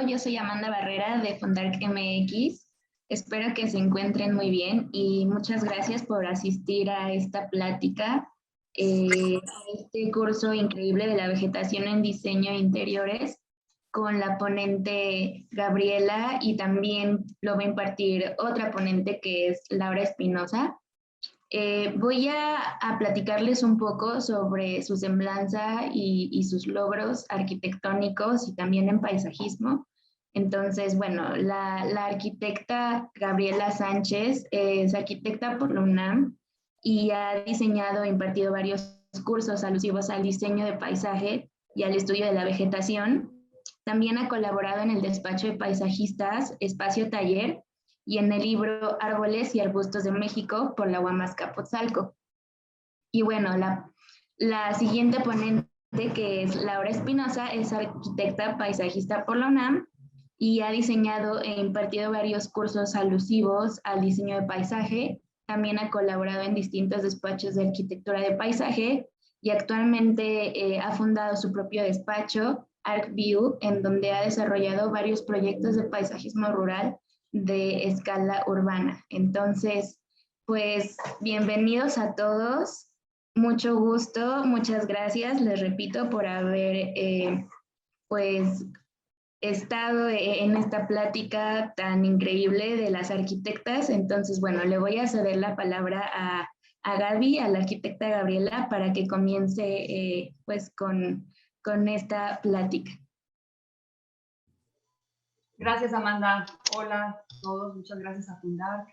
Yo soy Amanda Barrera de Fundark MX. Espero que se encuentren muy bien y muchas gracias por asistir a esta plática, a este curso increíble de la vegetación en diseño de interiores con la ponente Gabriela, y también lo va a impartir otra ponente que es Laura Espinosa. Voy a platicarles un poco sobre su semblanza y sus logros arquitectónicos y también en paisajismo. Entonces, bueno, la arquitecta Gabriela Sánchez es arquitecta por la UNAM y ha diseñado e impartido varios cursos alusivos al diseño de paisaje y al estudio de la vegetación. También ha colaborado en el despacho de paisajistas Espacio Taller y en el libro Árboles y Arbustos de México por la UAM Azcapotzalco. Y bueno, la siguiente ponente, que es Laura Espinosa, es arquitecta paisajista por la UNAM y ha diseñado e impartido varios cursos alusivos al diseño de paisaje. También ha colaborado en distintos despachos de arquitectura de paisaje y actualmente ha fundado su propio despacho, ArcView, en donde ha desarrollado varios proyectos de paisajismo rural de escala urbana. Entonces, pues bienvenidos a todos. Mucho gusto, muchas gracias, les repito, por haber pues estado en esta plática tan increíble de las arquitectas. Entonces, bueno, le voy a ceder la palabra a Gaby, a la arquitecta Gabriela, para que comience pues con esta plática. Gracias, Amanda. Hola a todos, muchas gracias a Fundark,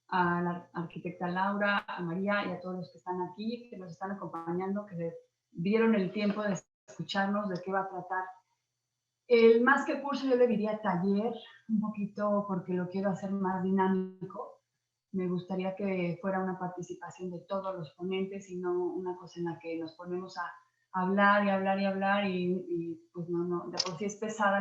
a la arquitecta Laura, a María y a todos los que están aquí, que nos están acompañando, que dieron el tiempo de escucharnos de qué va a tratar. El más que curso yo le diría taller, un poquito porque lo quiero hacer más dinámico. Me gustaría que fuera una participación de todos los ponentes y no una cosa en la que nos ponemos a hablar y hablar y hablar y pues no, de por sí es pesada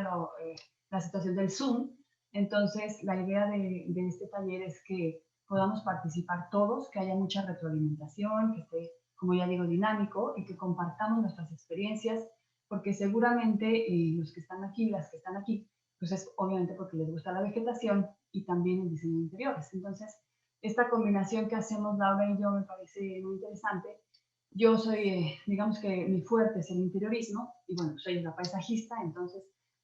la situación del Zoom. Entonces, la idea de este taller es que podamos participar todos, que haya mucha retroalimentación, que esté, como ya digo, dinámico y que compartamos nuestras experiencias, porque seguramente los que están aquí, las que están aquí, pues es obviamente porque les gusta la vegetación y también el diseño de interiores. Entonces, esta combinación que hacemos Laura y yo me parece muy interesante. Yo soy, digamos que mi fuerte es el interiorismo y bueno, soy una paisajista, entonces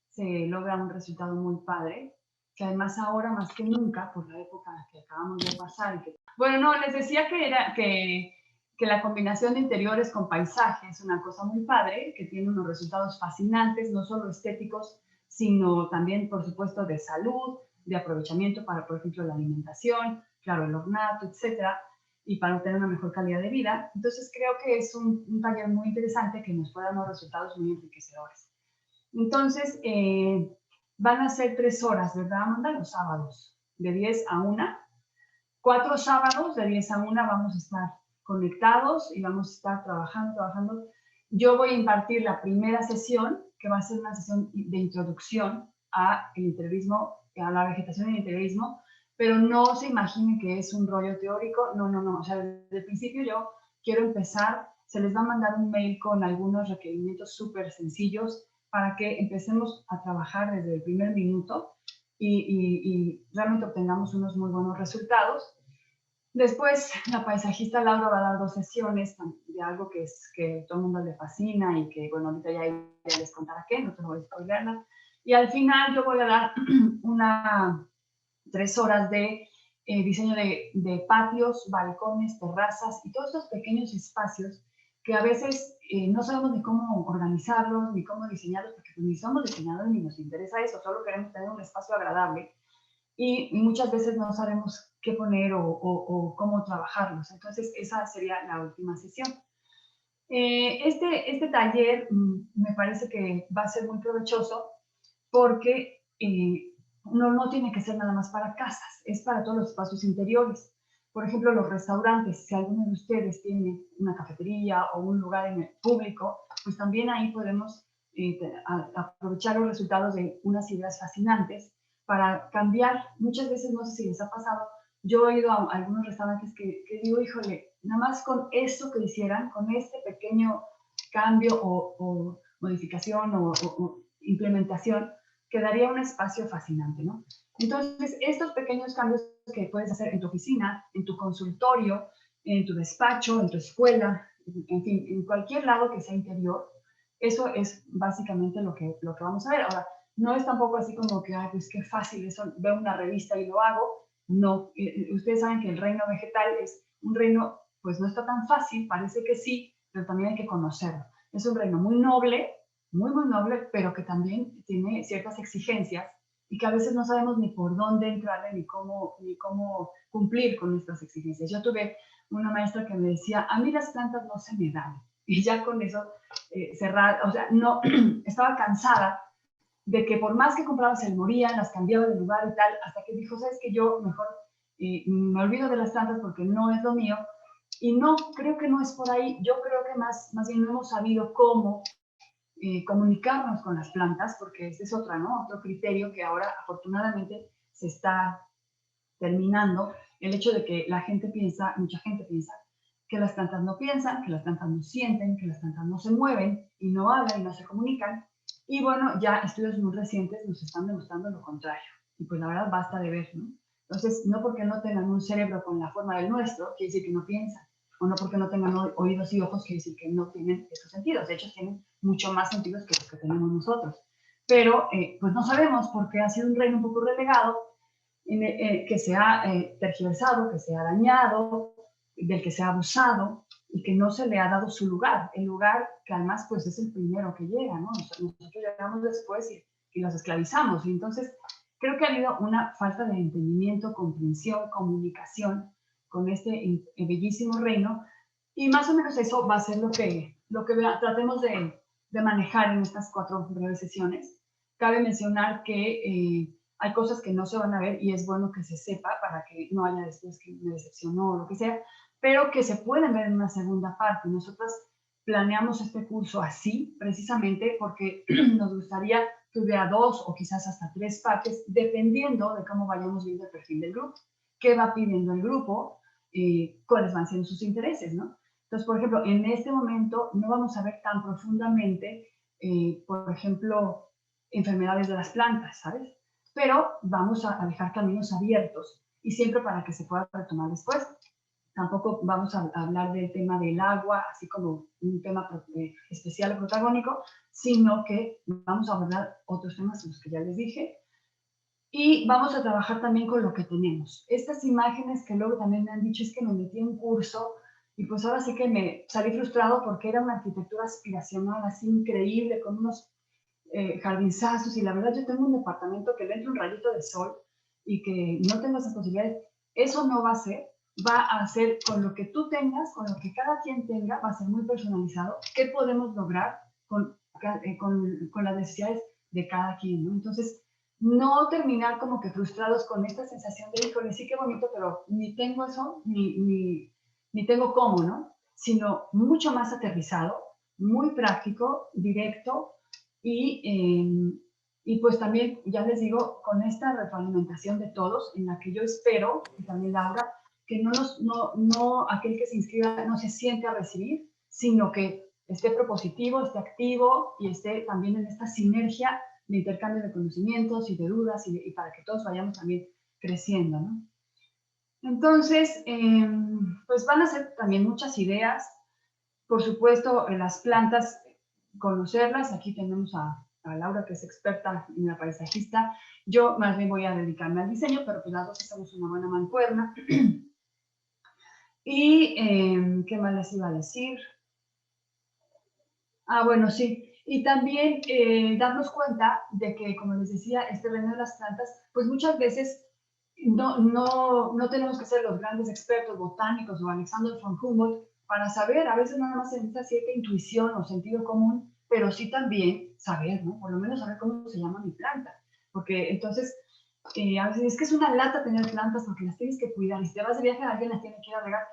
se logra un resultado muy padre, que además ahora más que nunca, por la época que acabamos de pasar. Bueno, no, les decía que la combinación de interiores con paisaje es una cosa muy padre, que tiene unos resultados fascinantes, no solo estéticos, sino también, por supuesto, de salud, de aprovechamiento para, por ejemplo, la alimentación, claro, el ornato, etcétera, y para obtener una mejor calidad de vida. Entonces, creo que es un taller muy interesante que nos puede dar unos resultados muy enriquecedores. Entonces, van a ser 3 horas, ¿verdad, Amanda? Los sábados, de 10 a 1. 4 sábados, de 10 a 1, vamos a estar conectados y vamos a estar trabajando. Yo voy a impartir la primera sesión, que va a ser una sesión de introducción al interiorismo, a la vegetación y el interiorismo, pero no se imaginen que es un rollo teórico, no. O sea, desde el principio yo quiero empezar, se les va a mandar un mail con algunos requerimientos súper sencillos para que empecemos a trabajar desde el primer minuto y realmente obtengamos unos muy buenos resultados. Después, la paisajista Laura va a dar 2 sesiones de algo que todo el mundo le fascina y que, bueno, ahorita ya les contará qué, no te lo voy a spoiler nada. Y al final yo voy a dar 3 horas de diseño de patios, balcones, terrazas y todos estos pequeños espacios que a veces no sabemos ni cómo organizarlos, ni cómo diseñarlos, porque ni somos diseñadores ni nos interesa eso, solo queremos tener un espacio agradable y muchas veces no sabemos qué poner o cómo trabajarlos. Entonces, esa sería la última sesión. Este taller me parece que va a ser muy provechoso porque no tiene que ser nada más para casas, es para todos los espacios interiores. Por ejemplo, los restaurantes, si alguno de ustedes tiene una cafetería o un lugar en el público, pues también ahí podemos aprovechar los resultados de unas ideas fascinantes para cambiar. Muchas veces, no sé si les ha pasado, yo he ido a algunos restaurantes que digo, híjole, nada más con esto que hicieran, con este pequeño cambio o modificación o implementación, quedaría un espacio fascinante, ¿no? Entonces, estos pequeños cambios que puedes hacer en tu oficina, en tu consultorio, en tu despacho, en tu escuela, en fin, en cualquier lado que sea interior, eso es básicamente lo que vamos a ver. Ahora, no es tampoco así como que, ay, pues qué fácil, eso, veo una revista y lo hago. No, ustedes saben que el reino vegetal es un reino, pues no está tan fácil, parece que sí, pero también hay que conocerlo. Es un reino muy noble, muy, muy noble, pero que también tiene ciertas exigencias y que a veces no sabemos ni por dónde entrarle ni cómo cumplir con estas exigencias. Yo tuve una maestra que me decía, a mí las plantas no se me dan. Y ya con eso cerrada, o sea, no, estaba cansada de que por más que compraba se morían, las cambiaba de lugar y tal, hasta que dijo, sabes que yo mejor me olvido de las plantas porque no es lo mío. Y no, creo que no es por ahí. Yo creo que más bien no hemos sabido cómo comunicarnos con las plantas, porque ese es otra, ¿no? Otro criterio que ahora afortunadamente se está terminando, el hecho de que la gente piensa, mucha gente piensa, que las plantas no piensan, que las plantas no sienten, que las plantas no se mueven y no hablan y no se comunican. Y bueno, ya estudios muy recientes nos están demostrando lo contrario. Y pues la verdad basta de ver, ¿no? Entonces, no porque no tengan un cerebro con la forma del nuestro, quiere decir que no piensan. O no porque no tengan oídos y ojos, quiere decir que no tienen esos sentidos. De hecho, tienen mucho más sentidos que los que tenemos nosotros. Pero, pues no sabemos porque ha sido un reino un poco relegado que se ha tergiversado, que se ha dañado, del que se ha abusado y que no se le ha dado su lugar. El lugar que además pues es el primero que llega, ¿no? Nosotros llegamos después y los esclavizamos. Y entonces creo que ha habido una falta de entendimiento, comprensión, comunicación con este bellísimo reino. Y más o menos eso va a ser lo que tratemos de manejar en estas 4 breves sesiones. Cabe mencionar que hay cosas que no se van a ver y es bueno que se sepa para que no haya después que me decepcionó o lo que sea, pero que se pueden ver en una segunda parte. Nosotras planeamos este curso así, precisamente porque nos gustaría que hubiera 2 o quizás hasta 3 partes, dependiendo de cómo vayamos viendo el perfil del grupo, qué va pidiendo el grupo, cuáles van siendo sus intereses, ¿no? Entonces, por ejemplo, en este momento no vamos a ver tan profundamente, por ejemplo, enfermedades de las plantas, ¿sabes? Pero vamos a dejar caminos abiertos y siempre para que se pueda retomar después. Tampoco vamos a hablar del tema del agua, así como un tema especial o protagónico, sino que vamos a abordar otros temas, los que ya les dije, y vamos a trabajar también con lo que tenemos. Estas imágenes que luego también me han dicho es que me metí en un curso y pues ahora sí que me salí frustrado porque era una arquitectura aspiracional así increíble, con unos jardinzazos, y la verdad yo tengo un departamento que le entra un rayito de sol y que no tengo esas posibilidades. Eso no va a ser, va a ser con lo que tú tengas, con lo que cada quien tenga, va a ser muy personalizado. ¿Qué podemos lograr con las necesidades de cada quien, ¿no? Entonces, no terminar como que frustrados con esta sensación de, híjole, sí, qué bonito, pero ni tengo eso, ni tengo cómo, ¿no? Sino mucho más aterrizado, muy práctico, directo, y pues también, ya les digo, con esta retroalimentación de todos, en la que yo espero, y también Laura, que no aquel que se inscriba no se siente a recibir, sino que esté propositivo, esté activo y esté también en esta sinergia de intercambio de conocimientos y de dudas y para que todos vayamos también creciendo, ¿no? Entonces, pues van a ser también muchas ideas. Por supuesto, las plantas, conocerlas. Aquí tenemos a Laura, que es experta en la paisajista. Yo más bien voy a dedicarme al diseño, pero pues las dos hacemos una buena mancuerna. Y, ¿qué más les iba a decir? Ah, bueno, sí. Y también darnos cuenta de que, como les decía, este reino de las plantas, pues muchas veces no tenemos que ser los grandes expertos botánicos o Alexander von Humboldt para saber, a veces nada más se necesita cierta intuición o sentido común, pero sí también saber, ¿no? Por lo menos saber cómo se llama mi planta. Porque entonces, a veces es que es una lata tener plantas porque las tienes que cuidar y si te vas de viaje alguien las tiene que ir a regar.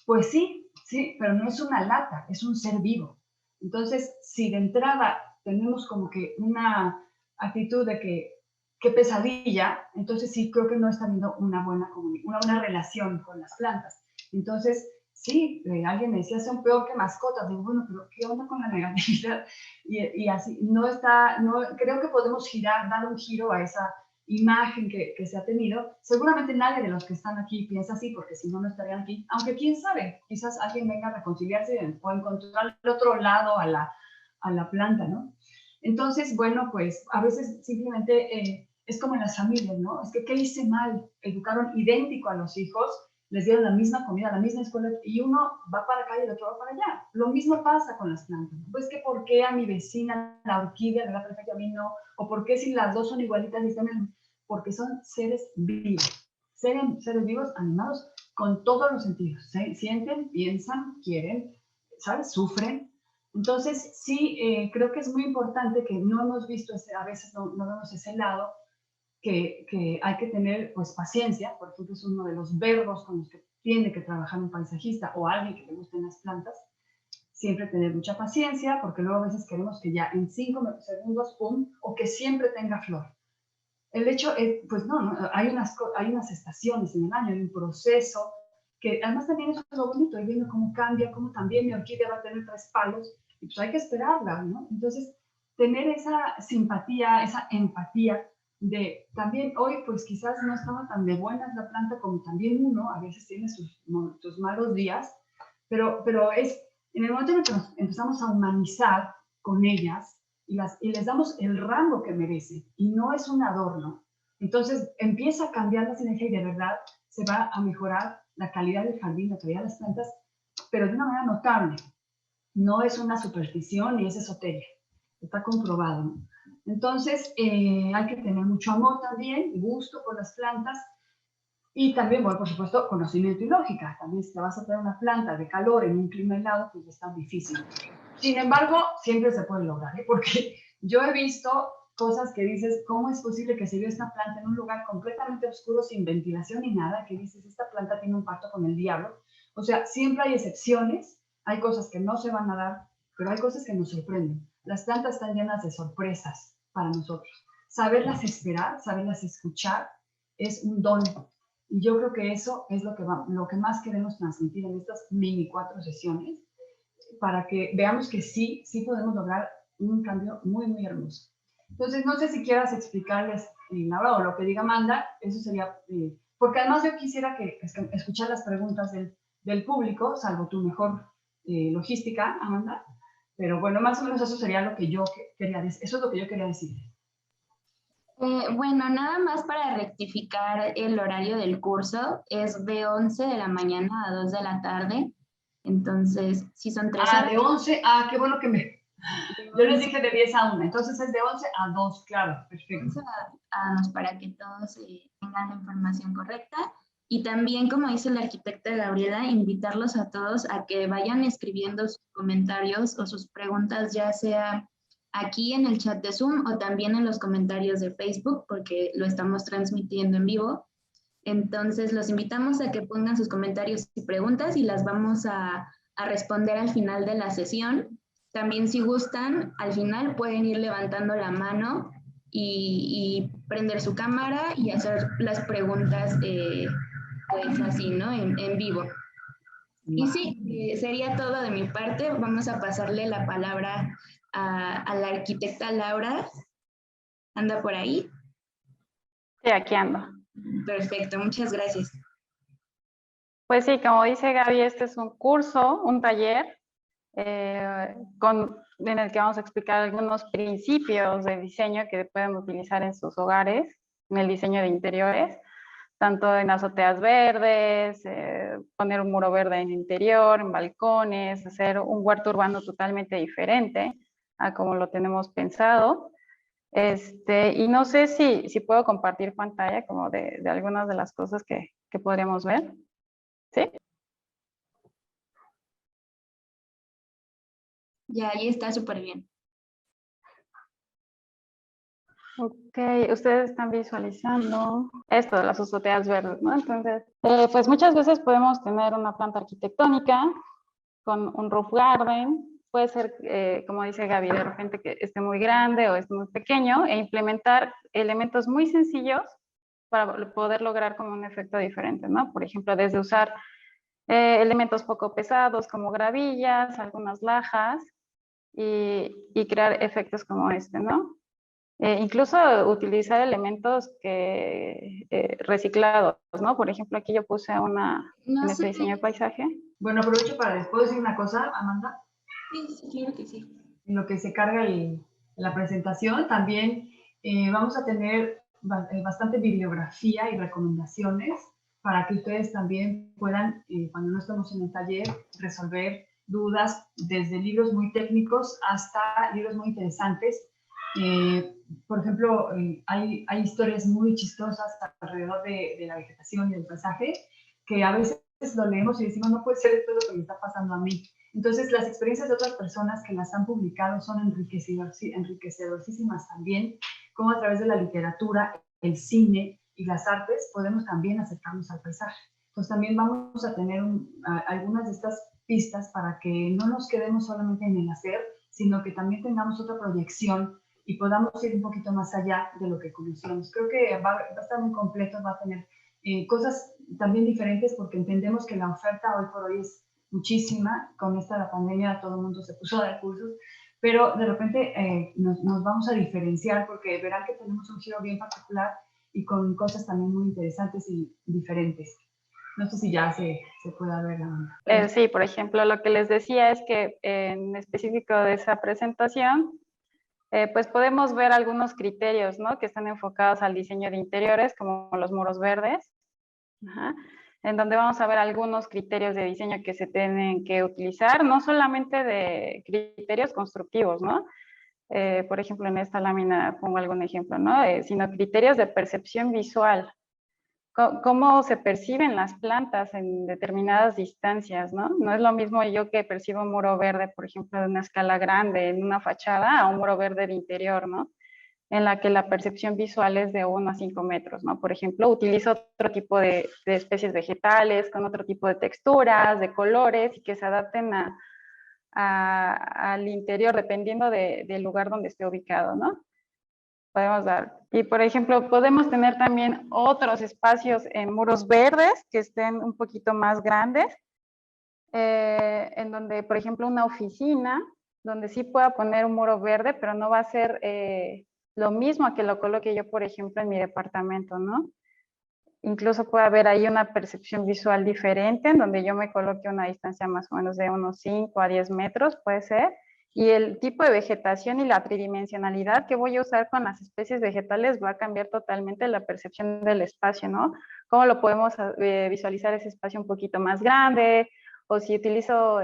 Pues sí, sí, pero no es una lata, es un ser vivo. Entonces, si de entrada tenemos como que una actitud de que qué pesadilla, entonces sí creo que no está habiendo una buena relación con las plantas. Entonces, sí, alguien me decía, son peor que mascotas. Digo, bueno, pero ¿qué onda con la negatividad? Y así, creo que podemos dar un giro a esa imagen que se ha tenido. Seguramente nadie de los que están aquí piensa así, porque si no, no estarían aquí. Aunque quién sabe, quizás alguien venga a reconciliarse o encontrar el otro lado a la planta, ¿no? Entonces, bueno, pues a veces simplemente es como en las familias, ¿no? Es que, ¿qué hice mal? Educaron idéntico a los hijos, les dieron la misma comida, la misma escuela, y uno va para acá y el otro va para allá. Lo mismo pasa con las plantas. Pues que ¿por qué a mi vecina la orquídea le da perfecto, a mí no? ¿O por qué si las dos son igualitas y están en... Porque son seres vivos. Seres vivos animados con todos los sentidos. Sienten, piensan, quieren, ¿sabes? Sufren. Entonces, sí, creo que es muy importante que no hemos visto, a veces no vemos ese lado, que hay que tener pues paciencia. Por ejemplo, es uno de los verbos con los que tiene que trabajar un paisajista o alguien que le gusten las plantas. Siempre tener mucha paciencia, porque luego a veces queremos que ya en 5 segundos, ¡pum!, o que siempre tenga flor. El hecho es, pues no, hay unas estaciones en el año, hay un proceso, que además también eso es lo bonito, y viendo cómo cambia, cómo también mi orquídea va a tener 3 palos, y pues hay que esperarla, ¿no? Entonces, tener esa simpatía, esa empatía de también hoy, pues quizás no estaba tan de buenas la planta como también uno, a veces tiene sus malos días, pero es en el momento en que nos empezamos a humanizar con ellas, y les damos el rango que merece, y no es un adorno. Entonces empieza a cambiar la sinergia y de verdad se va a mejorar la calidad del jardín, la calidad de las plantas, pero de una manera notable. No es una superstición ni es esoteria, está comprobado, ¿no? Entonces hay que tener mucho amor también, gusto por las plantas, y también, bueno, por supuesto, conocimiento y lógica. También si te vas a tener una planta de calor en un clima helado, pues es tan difícil. Sin embargo, siempre se puede lograr, ¿eh? Porque yo he visto cosas que dices, ¿cómo es posible que se vio esta planta en un lugar completamente oscuro, sin ventilación ni nada? Que dices, esta planta tiene un pacto con el diablo. O sea, siempre hay excepciones, hay cosas que no se van a dar, pero hay cosas que nos sorprenden. Las plantas están llenas de sorpresas para nosotros. Saberlas esperar, saberlas escuchar, es un don. Y yo creo que eso es lo que más queremos transmitir en estas mini 4 sesiones, para que veamos que sí podemos lograr un cambio muy, muy hermoso. Entonces, no sé si quieras explicarles, Laura, o lo que diga Amanda, eso sería, porque además yo quisiera escuchar las preguntas del público, salvo tu mejor logística, Amanda, pero bueno, más o menos eso sería lo que yo quería decir, eso es lo que yo quería decir. Bueno, nada más para rectificar el horario del curso, es de 11 de la mañana a 2 de la tarde. Entonces, si son 3 horas. De 11, qué bueno que me... Yo les dije de 10 a 1, entonces es de 11 a 2, claro, perfecto. Para que todos tengan la información correcta. Y también, como dice la arquitecta Gabriela, invitarlos a todos a que vayan escribiendo sus comentarios o sus preguntas, ya sea aquí en el chat de Zoom o también en los comentarios de Facebook, porque lo estamos transmitiendo en vivo. Entonces, los invitamos a que pongan sus comentarios y preguntas y las vamos a responder al final de la sesión. También, si gustan, al final pueden ir levantando la mano y prender su cámara y hacer las preguntas, pues así, ¿no? En vivo. Y sí, sería todo de mi parte. Vamos a pasarle la palabra a la arquitecta Laura. ¿Anda por ahí? Sí, aquí ando. Perfecto, muchas gracias. Pues sí, como dice Gaby, este es un curso, un taller, en el que vamos a explicar algunos principios de diseño que pueden utilizar en sus hogares, en el diseño de interiores, tanto en azoteas verdes, poner un muro verde en interior, en balcones, hacer un huerto urbano totalmente diferente a como lo tenemos pensado. Y no sé si puedo compartir pantalla como de algunas de las cosas que podríamos ver. ¿Sí? Ya, ahí está súper bien. Ok, ustedes están visualizando esto de las azoteas verdes, ¿no? Entonces, pues muchas veces podemos tener una planta arquitectónica con un roof garden, puede ser, como dice Gaby, de repente que esté muy grande o es muy pequeño, e implementar elementos muy sencillos para poder lograr como un efecto diferente, ¿no? Por ejemplo, desde usar elementos poco pesados como gravillas, algunas lajas y crear efectos como este, ¿no? Incluso utilizar elementos reciclados, ¿no? Por ejemplo, aquí yo puse una No en este sé. diseño de paisaje. Bueno, aprovecho para después decir una cosa, Amanda. Sí, sí, claro que sí. En lo que se carga la presentación, también vamos a tener bastante bibliografía y recomendaciones para que ustedes también puedan, cuando no estemos en el taller, resolver dudas desde libros muy técnicos hasta libros muy interesantes. Por ejemplo, hay historias muy chistosas alrededor de la vegetación y del paisaje que a veces lo leemos y decimos, no puede ser esto lo que me está pasando a mí. Entonces, las experiencias de otras personas que las han publicado son enriquecedorísimas también, como a través de la literatura, el cine y las artes podemos también acercarnos al paisaje. Entonces, también vamos a tener algunas de estas pistas para que no nos quedemos solamente en el hacer, sino que también tengamos otra proyección y podamos ir un poquito más allá de lo que conocemos. Creo que va a estar muy completo, va a tener cosas también diferentes porque entendemos que la oferta hoy por hoy es muchísima. Con esta la pandemia todo el mundo se puso a dar cursos, pero de repente nos vamos a diferenciar porque verán que tenemos un giro bien particular y con cosas también muy interesantes y diferentes. No sé si ya se puede ver. Sí, por ejemplo, lo que les decía es que en específico de esa presentación, pues podemos ver algunos criterios, ¿no? Que están enfocados al diseño de interiores, como los muros verdes. Ajá. En donde vamos a ver algunos criterios de diseño que se tienen que utilizar, no solamente de criterios constructivos, ¿no? Por ejemplo, en esta lámina pongo algún ejemplo, ¿no? Sino criterios de percepción visual. Cómo se perciben las plantas en determinadas distancias, ¿no? No es lo mismo yo que percibo un muro verde, por ejemplo, de una escala grande en una fachada, a un muro verde de interior, ¿no? En la que la percepción visual es de 1 a 5 metros, ¿no? Por ejemplo, utilizo otro tipo de especies vegetales, con otro tipo de texturas, de colores, y que se adapten al interior, dependiendo del lugar donde esté ubicado, ¿no? Podemos dar. Y, por ejemplo, podemos tener también otros espacios en muros verdes que estén un poquito más grandes, en donde, por ejemplo, una oficina, donde sí pueda poner un muro verde, pero no va a ser lo mismo a que lo coloque yo, por ejemplo, en mi departamento, ¿no? Incluso puede haber ahí una percepción visual diferente, en donde yo me coloque a una distancia más o menos de unos 5 a 10 metros, puede ser, y el tipo de vegetación y la tridimensionalidad que voy a usar con las especies vegetales va a cambiar totalmente la percepción del espacio, ¿no? ¿Cómo lo podemos visualizar ese espacio un poquito más grande? O si utilizo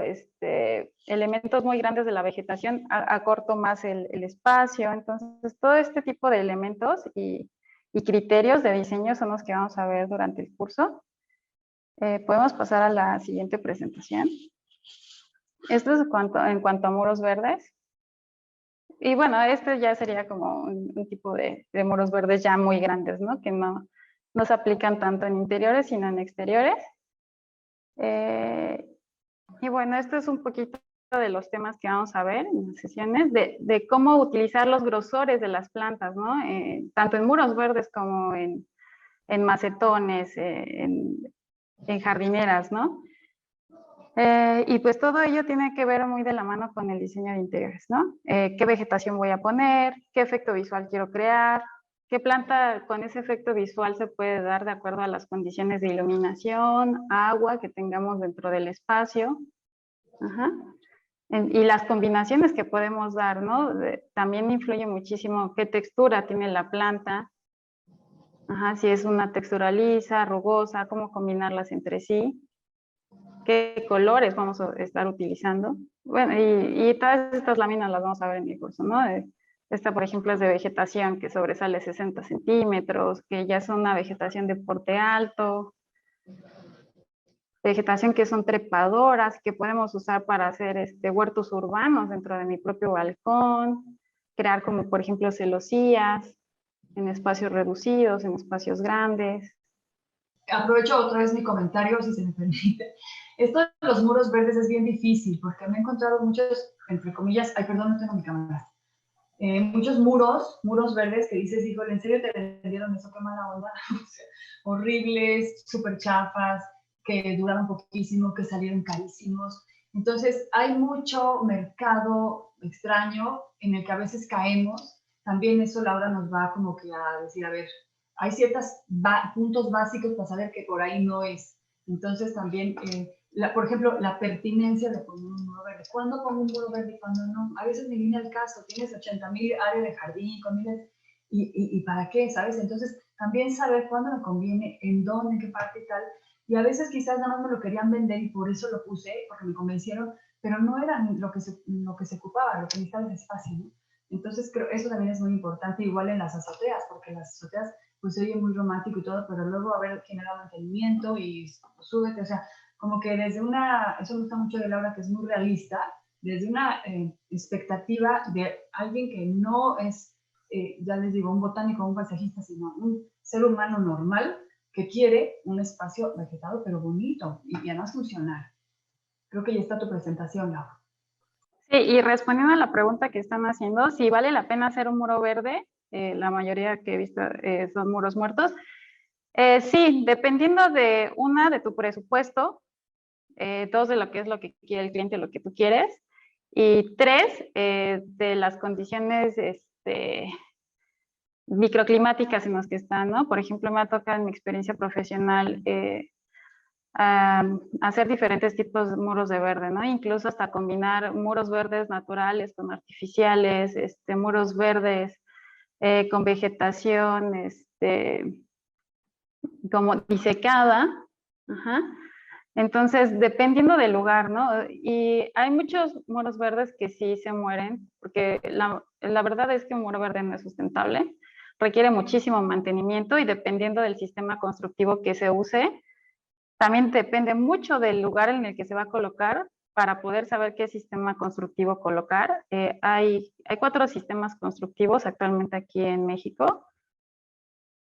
elementos muy grandes de la vegetación, acorto más el espacio. Entonces, todo este tipo de elementos y criterios de diseño son los que vamos a ver durante el curso. Podemos pasar a la siguiente presentación. Esto es en cuanto a muros verdes. Y bueno, este ya sería como un tipo de muros verdes ya muy grandes, ¿no? Que no se aplican tanto en interiores, sino en exteriores. Y bueno, esto es un poquito de los temas que vamos a ver en las sesiones, de cómo utilizar los grosores de las plantas, ¿no? Tanto en muros verdes como en macetones, en jardineras, ¿no? Y pues todo ello tiene que ver muy de la mano con el diseño de interiores, ¿no? ¿Qué vegetación voy a poner? ¿Qué efecto visual quiero crear? ¿Qué planta con ese efecto visual se puede dar de acuerdo a las condiciones de iluminación, agua que tengamos dentro del espacio? Ajá. Y las combinaciones que podemos dar, ¿no? También influye muchísimo qué textura tiene la planta. Ajá, si es una textura lisa, rugosa, cómo combinarlas entre sí, qué colores vamos a estar utilizando. Bueno, y todas estas láminas las vamos a ver en el curso, ¿no? Esta, por ejemplo, es de vegetación que sobresale 60 centímetros, que ya es una vegetación de porte alto, vegetación que son trepadoras, que podemos usar para hacer huertos urbanos dentro de mi propio balcón, crear como, por ejemplo, celosías en espacios reducidos, en espacios grandes. aprovecho otra vez mi comentario, si se me permite. Esto de los muros verdes es bien difícil, porque me he encontrado muchos, entre comillas, ay, perdón, no tengo mi cámara, muchos muros verdes que dices, híjole, ¿en serio te vendieron eso? Qué mala onda. Horribles, súper chafas, que duraron poquísimo, que salieron carísimos. Entonces, hay mucho mercado extraño en el que a veces caemos. También eso, Laura, nos va como que a decir, a ver, hay ciertos puntos básicos para saber que por ahí no es. Entonces, también, por ejemplo, la pertinencia de poner un muro verde. ¿Cuándo pongo un muro verde y cuándo no? A veces me viene al caso, tienes 80,000 áreas de jardín, con miles, y para qué, ¿sabes? Entonces, también saber cuándo me conviene, en dónde, en qué parte y tal. Y a veces quizás nada más me lo querían vender y por eso lo puse, porque me convencieron, pero no era lo que se ocupaba, lo que necesitaba es espacio, ¿no? Entonces, creo eso también es muy importante, igual en las azoteas, porque las azoteas, pues se oye muy romántico y todo, pero luego a ver, genera mantenimiento y súbete, o sea, como que desde una, eso me gusta mucho de Laura, que es muy realista, desde una expectativa de alguien que no es, ya les digo, un botánico o un paisajista, sino un ser humano normal que quiere un espacio vegetado, pero bonito y además funcional. Creo que ya está tu presentación, Laura. Sí, y respondiendo a la pregunta que están haciendo, si vale la pena hacer un muro verde, la mayoría que he visto son muros muertos. Sí, dependiendo de tu presupuesto, dos, de lo que es lo que quiere el cliente, lo que tú quieres, y tres, de las condiciones microclimáticas en las que están, ¿no? Por ejemplo, me ha tocado en mi experiencia profesional hacer diferentes tipos de muros de verde, ¿no? Incluso hasta combinar muros verdes naturales con artificiales, muros verdes con vegetación, como disecada. Ajá. Entonces, dependiendo del lugar, ¿no? Y hay muchos muros verdes que sí se mueren, porque la verdad es que un muro verde no es sustentable, requiere muchísimo mantenimiento y dependiendo del sistema constructivo que se use, también depende mucho del lugar en el que se va a colocar para poder saber qué sistema constructivo colocar. Hay 4 sistemas constructivos actualmente aquí en México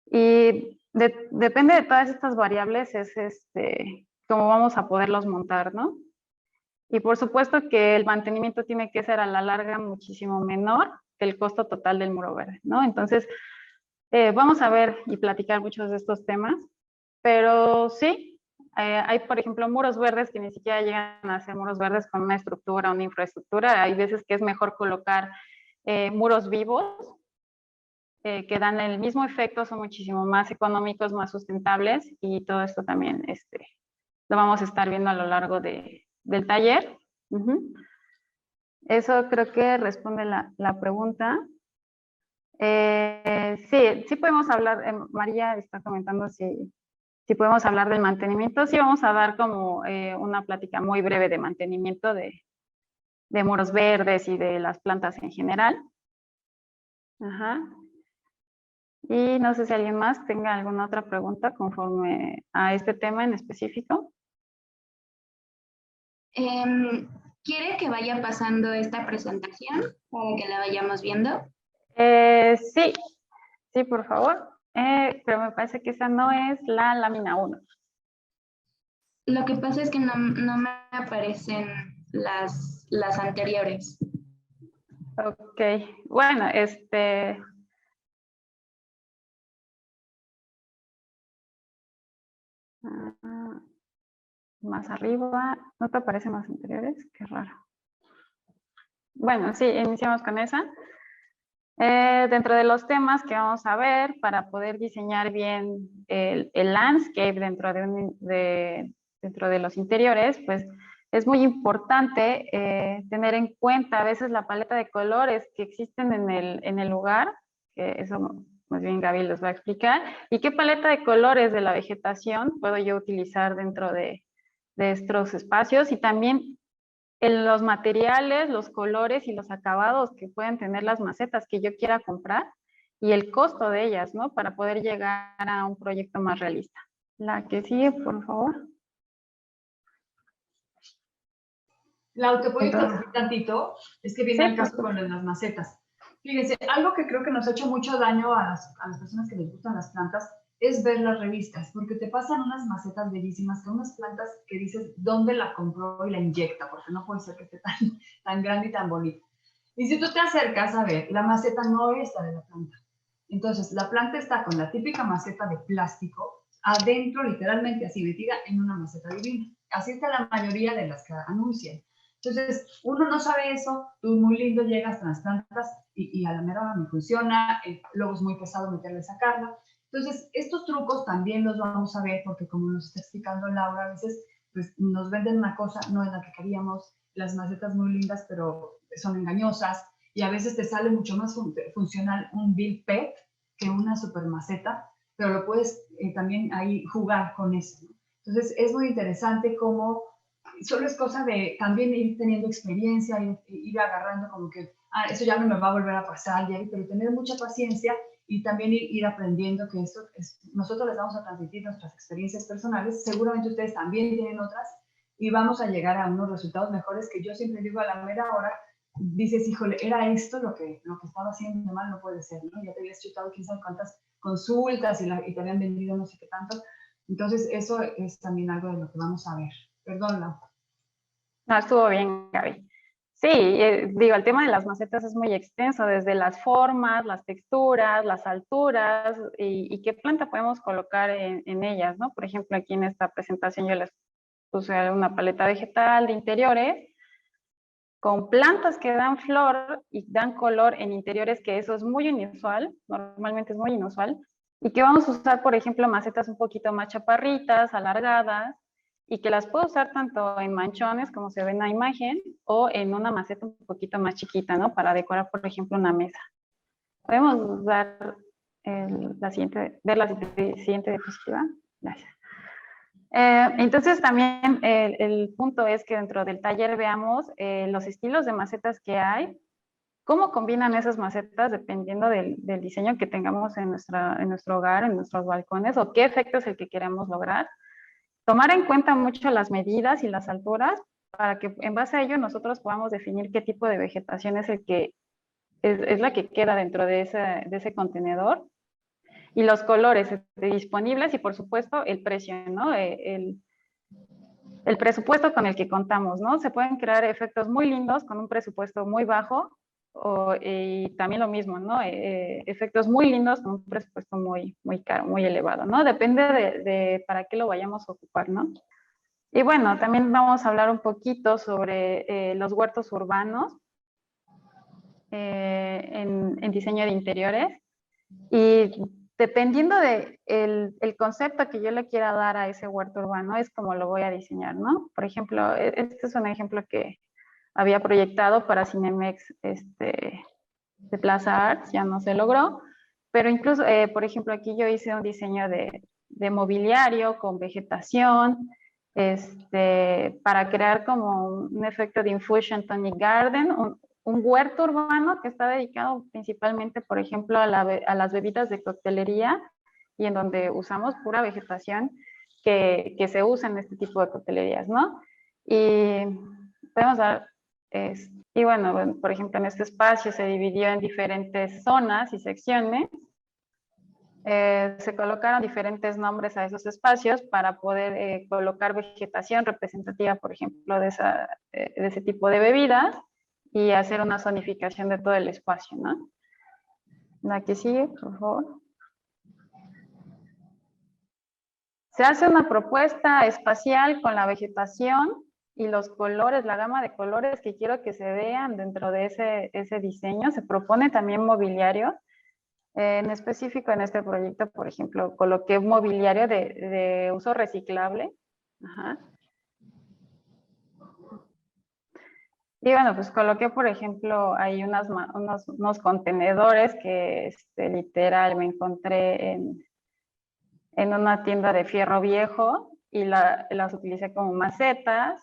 y depende de todas estas variables es cómo vamos a poderlos montar, ¿no? Y por supuesto que el mantenimiento tiene que ser a la larga muchísimo menor que el costo total del muro verde, ¿no? Entonces, vamos a ver y platicar muchos de estos temas, pero sí, hay, por ejemplo, muros verdes que ni siquiera llegan a ser muros verdes con una estructura, una infraestructura. Hay veces que es mejor colocar muros vivos que dan el mismo efecto, son muchísimo más económicos, más sustentables y todo esto también lo vamos a estar viendo a lo largo del taller. Eso creo que responde la pregunta. Sí podemos hablar, María está comentando si podemos hablar del mantenimiento. Sí vamos a dar como una plática muy breve de mantenimiento de muros verdes y de las plantas en general. Ajá. Y no sé si alguien más tenga alguna otra pregunta conforme a este tema en específico. ¿Quiere que vaya pasando esta presentación para que la vayamos viendo? Sí, por favor. Pero me parece que esa no es la lámina 1. Lo que pasa es que no me aparecen las anteriores. Ok, bueno, más arriba, ¿no te aparecen las anteriores? Qué raro. Bueno, sí, iniciamos con esa. Dentro de los temas que vamos a ver para poder diseñar bien el landscape dentro de los interiores, pues es muy importante tener en cuenta a veces la paleta de colores que existen en el lugar, que eso más bien Gaby les va a explicar, y qué paleta de colores de la vegetación puedo yo utilizar dentro de estos espacios y también en los materiales, los colores y los acabados que pueden tener las macetas que yo quiera comprar y el costo de ellas, ¿no? Para poder llegar a un proyecto más realista. La que sigue, por favor. Lau, ¿te puedo interrumpir tantito? Es que viene el caso con las macetas. Fíjense, algo que creo que nos ha hecho mucho daño a las personas que les gustan las plantas es ver las revistas, porque te pasan unas macetas bellísimas, con unas plantas que dices dónde la compró y la inyecta, porque no puede ser que esté tan grande y tan bonita. Y si tú te acercas a ver, la maceta no es la de la planta. Entonces, la planta está con la típica maceta de plástico, adentro, literalmente así metida en una maceta divina. Así está la mayoría de las que anuncian. Entonces, uno no sabe eso, tú muy lindo llegas, trasplantas y a la mera hora no funciona, luego es muy pesado meterle sacarla. Entonces, estos trucos también los vamos a ver porque como nos está explicando Laura, a veces pues, nos venden una cosa, no es la que queríamos, las macetas muy lindas, pero son engañosas, y a veces te sale mucho más funcional un Bill Pet que una super maceta, pero lo puedes también ahí jugar con eso, ¿no? Entonces, es muy interesante cómo solo es cosa de también ir teniendo experiencia, ir agarrando como que, eso ya no me va a volver a pasar, pero tener mucha paciencia y también ir aprendiendo que esto nosotros les vamos a transmitir nuestras experiencias personales, seguramente ustedes también tienen otras y vamos a llegar a unos resultados mejores que yo siempre digo a la mera hora, dices, híjole, era esto lo que estaba haciendo mal, no puede ser, ¿no? Ya te habías chutado quién sabe cuántas consultas y te habían vendido no sé qué tanto. Entonces, eso es también algo de lo que vamos a ver. Perdón, Lau. No, estuvo bien, Gaby. Sí, digo, el tema de las macetas es muy extenso, desde las formas, las texturas, las alturas y qué planta podemos colocar en ellas, ¿no? Por ejemplo, aquí en esta presentación yo les puse una paleta vegetal de interiores con plantas que dan flor y dan color en interiores, que eso es muy inusual, normalmente es muy inusual, y que vamos a usar, por ejemplo, macetas un poquito más chaparritas, alargadas, y que las puedo usar tanto en manchones, como se ve en la imagen, o en una maceta un poquito más chiquita, ¿no? Para decorar, por ejemplo, una mesa. Podemos usar la siguiente diapositiva. Gracias. Entonces también el punto es que dentro del taller veamos los estilos de macetas que hay, cómo combinan esas macetas dependiendo del diseño que tengamos en nuestro hogar, en nuestros balcones, o qué efecto es el que queremos lograr. Tomar en cuenta mucho las medidas y las alturas para que en base a ello nosotros podamos definir qué tipo de vegetación es el que es la que queda dentro de ese contenedor. Y los colores disponibles y por supuesto el precio, ¿no? El presupuesto con el que contamos, ¿no? Se pueden crear efectos muy lindos con un presupuesto muy bajo y también lo mismo, ¿no? Efectos muy lindos con un presupuesto muy caro, muy elevado, ¿no? Depende de para qué lo vayamos a ocupar, ¿no? Y bueno, también vamos a hablar un poquito sobre los huertos urbanos en diseño de interiores. Y dependiendo de el concepto que yo le quiera dar a ese huerto urbano, es como lo voy a diseñar, ¿no? Por ejemplo, este es un ejemplo que había proyectado para Cinemex de Plaza Arts, ya no se logró, pero incluso, por ejemplo, aquí yo hice un diseño de mobiliario con vegetación, para crear como un efecto de Infusion Tonic Garden, un huerto urbano que está dedicado principalmente, por ejemplo, a las bebidas de coctelería y en donde usamos pura vegetación que se usa en este tipo de coctelerías, ¿no? Y podemos dar, y bueno, por ejemplo, en este espacio se dividió en diferentes zonas y secciones. Se colocaron diferentes nombres a esos espacios para poder colocar vegetación representativa, por ejemplo, de ese tipo de bebidas y hacer una zonificación de todo el espacio, ¿no? La que sigue, por favor. Se hace una propuesta espacial con la vegetación y los colores, la gama de colores que quiero que se vean dentro de ese diseño. Se propone también mobiliario. En específico en este proyecto, por ejemplo, coloqué mobiliario de uso reciclable. Ajá. Y bueno, pues coloqué, por ejemplo, ahí unos contenedores que literal me encontré en una tienda de fierro viejo y las utilicé como macetas.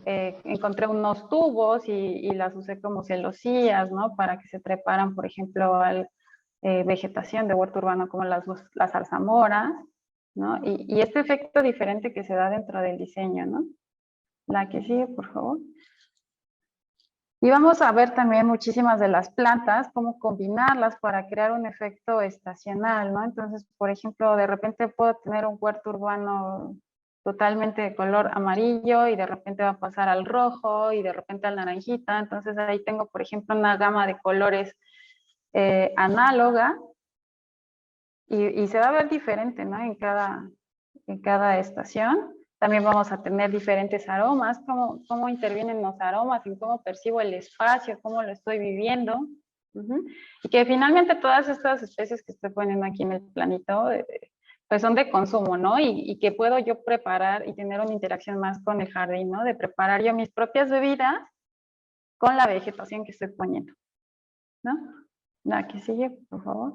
Encontré unos tubos y las usé como celosías, ¿no? Para que se treparan, por ejemplo, al vegetación de huerto urbano como las zarzamoras, ¿no? Y este efecto diferente que se da dentro del diseño, ¿no? La que sigue, por favor. Y vamos a ver también muchísimas de las plantas, cómo combinarlas para crear un efecto estacional, ¿no? Entonces, por ejemplo, de repente puedo tener un huerto urbano totalmente de color amarillo y de repente va a pasar al rojo y de repente al naranjita. Entonces ahí tengo, por ejemplo, una gama de colores análoga y se va a ver diferente, ¿no? En cada estación. También vamos a tener diferentes aromas, cómo intervienen los aromas, en cómo percibo el espacio, cómo lo estoy viviendo. Y que finalmente todas estas especies que estoy poniendo aquí en el planito, pues son de consumo, ¿no? Y que puedo yo preparar y tener una interacción más con el jardín, ¿no? De preparar yo mis propias bebidas con la vegetación que estoy poniendo, ¿no? La que sigue, por favor.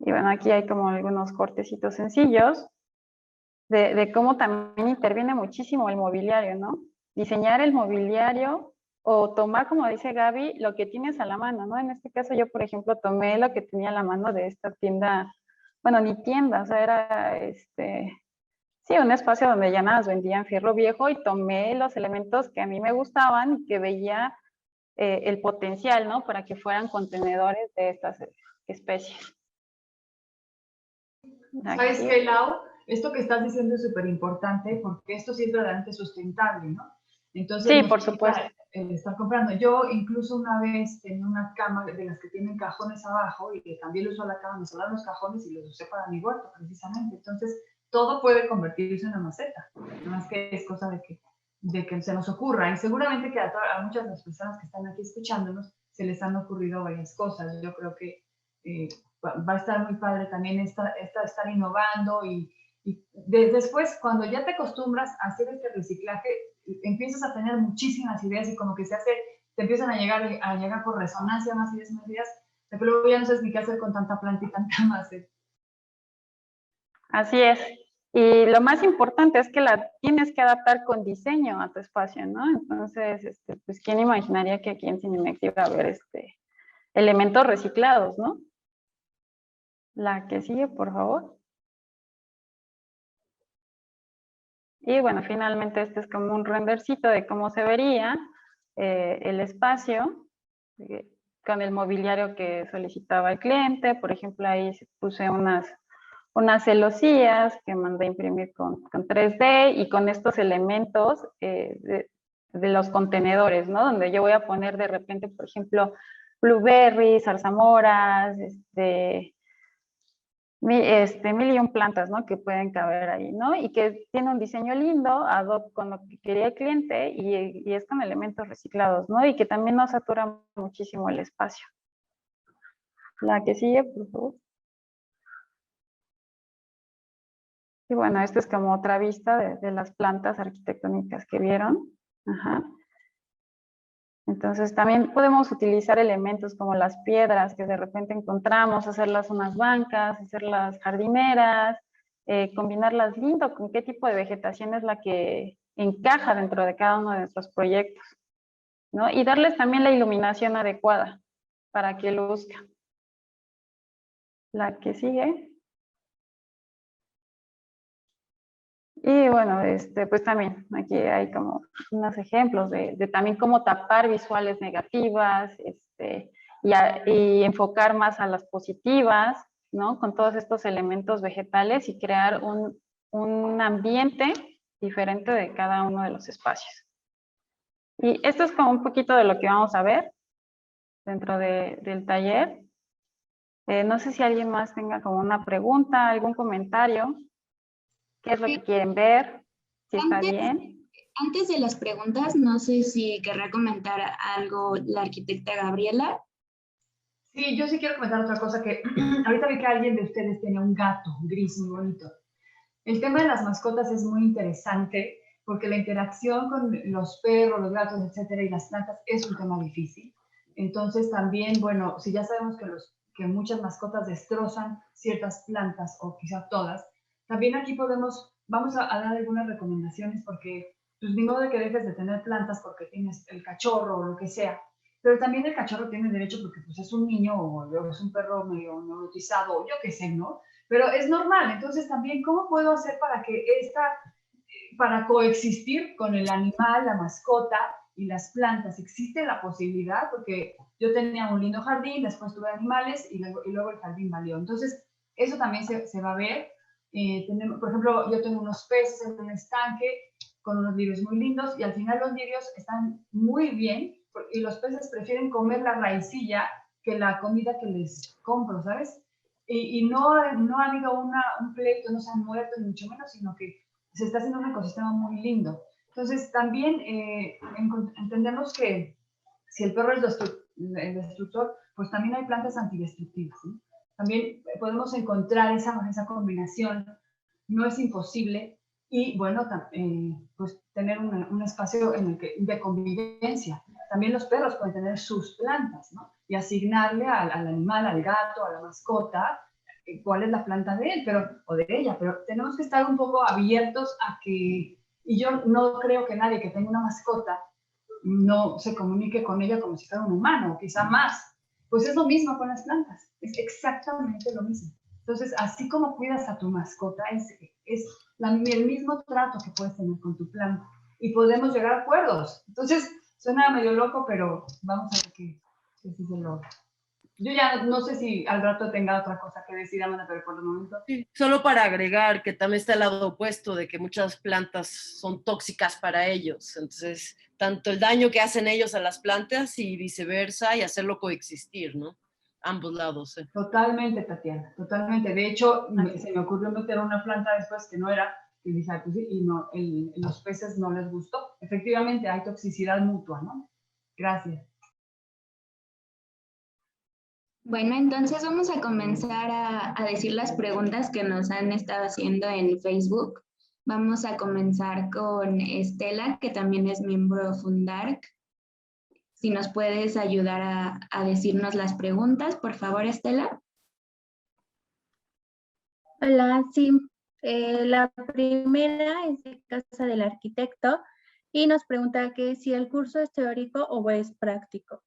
Y bueno, aquí hay como algunos cortecitos sencillos de cómo también interviene muchísimo el mobiliario, ¿no? Diseñar el mobiliario o tomar, como dice Gaby, lo que tienes a la mano, ¿no? En este caso yo, por ejemplo, tomé lo que tenía a la mano de esta tienda, bueno, ni tienda, o sea, era sí, un espacio donde ya nada vendían fierro viejo y tomé los elementos que a mí me gustaban y que veía el potencial, ¿no? Para que fueran contenedores de estas especies. ¿Sabes qué, Lau? Esto que estás diciendo es súper importante porque esto sí es verdaderamente sustentable, ¿no? Entonces, Sí, nos por supuesto. estar comprando. Yo incluso una vez tenía una cama de las que tienen cajones abajo y que también lo uso a la cama, me sobraron los cajones y los usé para mi huerto precisamente. Entonces, todo puede convertirse en una maceta. Nada más que es cosa de que se nos ocurra. Y seguramente que a muchas de las personas que están aquí escuchándonos se les han ocurrido varias cosas. Yo creo que va a estar muy padre también estar innovando y después, cuando ya te acostumbras a hacer este reciclaje, empiezas a tener muchísimas ideas y como que te empiezan a llegar por resonancia más ideas, pero luego ya no sabes ni qué hacer con tanta planta y tanta maceta. Así es. Y lo más importante es que la tienes que adaptar con diseño a tu espacio, ¿no? Entonces, pues, ¿quién imaginaría que aquí en Cinemex iba a haber elementos reciclados, ¿no? La que sigue, por favor. Y bueno, finalmente este es como un rendercito de cómo se vería el espacio con el mobiliario que solicitaba el cliente. Por ejemplo, ahí puse unas celosías que mandé a imprimir con 3D y con estos elementos de los contenedores, ¿no? Donde yo voy a poner de repente, por ejemplo, blueberries, zarzamoras, mil y un plantas, ¿no? Que pueden caber ahí, ¿no? Y que tiene un diseño lindo, ad hoc con lo que quería el cliente y es con elementos reciclados, ¿no? Y que también no satura muchísimo el espacio. La que sigue, por favor. Y bueno, esta es como otra vista de las plantas arquitectónicas que vieron. Ajá. Entonces también podemos utilizar elementos como las piedras que de repente encontramos, hacerlas unas bancas, hacerlas jardineras, combinarlas lindo con qué tipo de vegetación es la que encaja dentro de cada uno de nuestros proyectos, ¿no? Y darles también la iluminación adecuada para que luzca. La que sigue. Y bueno, pues también aquí hay como unos ejemplos de también cómo tapar visuales negativas y enfocar más a las positivas, ¿no? Con todos estos elementos vegetales y crear un ambiente diferente de cada uno de los espacios. Y esto es como un poquito de lo que vamos a ver dentro del taller. No sé si alguien más tenga como una pregunta, algún comentario. ¿Qué es lo que quieren ver? Si está bien. Antes de las preguntas, no sé si querrá comentar algo la arquitecta Gabriela. Sí, yo sí quiero comentar otra cosa que ahorita vi que alguien de ustedes tiene un gato gris muy bonito. El tema de las mascotas es muy interesante porque la interacción con los perros, los gatos, etcétera, y las plantas es un tema difícil. Entonces también, bueno, si ya sabemos que muchas mascotas destrozan ciertas plantas o quizá todas, también aquí vamos a dar algunas recomendaciones porque pues ni modo de que dejes de tener plantas porque tienes el cachorro o lo que sea, pero también el cachorro tiene derecho porque pues es un niño o es un perro medio neurotizado o yo qué sé, ¿no? Pero es normal. Entonces también, ¿cómo puedo hacer para coexistir con el animal, la mascota, y las plantas, ¿existe la posibilidad? Porque yo tenía un lindo jardín, después tuve animales y luego el jardín valió. Entonces, eso también se va a ver. Por ejemplo, yo tengo unos peces en un estanque con unos lirios muy lindos y al final los lirios están muy bien y los peces prefieren comer la raicilla que la comida que les compro, ¿sabes? Y no ha habido un pleito, no se han muerto, ni mucho menos, sino que se está haciendo un ecosistema muy lindo. Entonces, también entendemos que si el perro es el destructor, pues también hay plantas antidestructivas, ¿sí? También podemos encontrar esa combinación, no es imposible, y bueno, pues tener un espacio de convivencia. También los perros pueden tener sus plantas, ¿no? Y asignarle al animal, al gato, a la mascota, cuál es la planta de él o de ella, pero tenemos que estar un poco abiertos a que, y yo no creo que nadie que tenga una mascota no se comunique con ella como si fuera un humano, o quizá más. Pues es lo mismo con las plantas, es exactamente lo mismo. Entonces, así como cuidas a tu mascota, es el mismo trato que puedes tener con tu planta. Y podemos llegar a acuerdos. Entonces, suena medio loco, pero vamos a ver qué sí se logra. Yo ya no sé si al rato tenga otra cosa que decir, Amanda, pero por el momento. Sí, solo para agregar que también está el lado opuesto de que muchas plantas son tóxicas para ellos. Entonces, tanto el daño que hacen ellos a las plantas y viceversa, y hacerlo coexistir, ¿no? Ambos lados. Totalmente, Tatiana, totalmente. De hecho, se me ocurrió meter una planta después que no era, y dije, pues sí, y no, los peces no les gustó. Efectivamente, hay toxicidad mutua, ¿no? Gracias. Bueno, entonces vamos a comenzar a decir las preguntas que nos han estado haciendo en Facebook. Vamos a comenzar con Estela, que también es miembro de Fundark. Si nos puedes ayudar a decirnos las preguntas, por favor, Estela. Hola, sí. La primera es de Casa del Arquitecto y nos pregunta que si el curso es teórico o es práctico.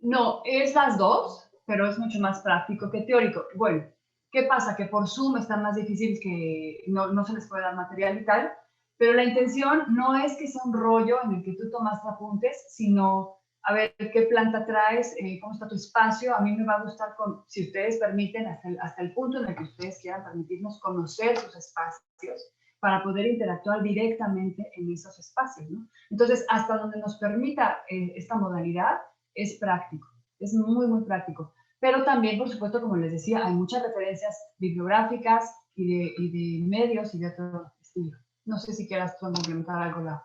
No, es las dos, pero es mucho más práctico que teórico. Bueno, ¿qué pasa? Que por Zoom está más difícil, que no se les puede dar material y tal, pero la intención no es que sea un rollo en el que tú tomaste apuntes, sino a ver qué planta traes, cómo está tu espacio. A mí me va a gustar, si ustedes permiten, hasta el punto en el que ustedes quieran permitirnos conocer sus espacios para poder interactuar directamente en esos espacios, ¿no? Entonces, hasta donde nos permita esta modalidad, es práctico, es muy, muy práctico. Pero también, por supuesto, como les decía, hay muchas referencias bibliográficas y de medios y de otro estilo. No sé si quieras complementar algo, Lau.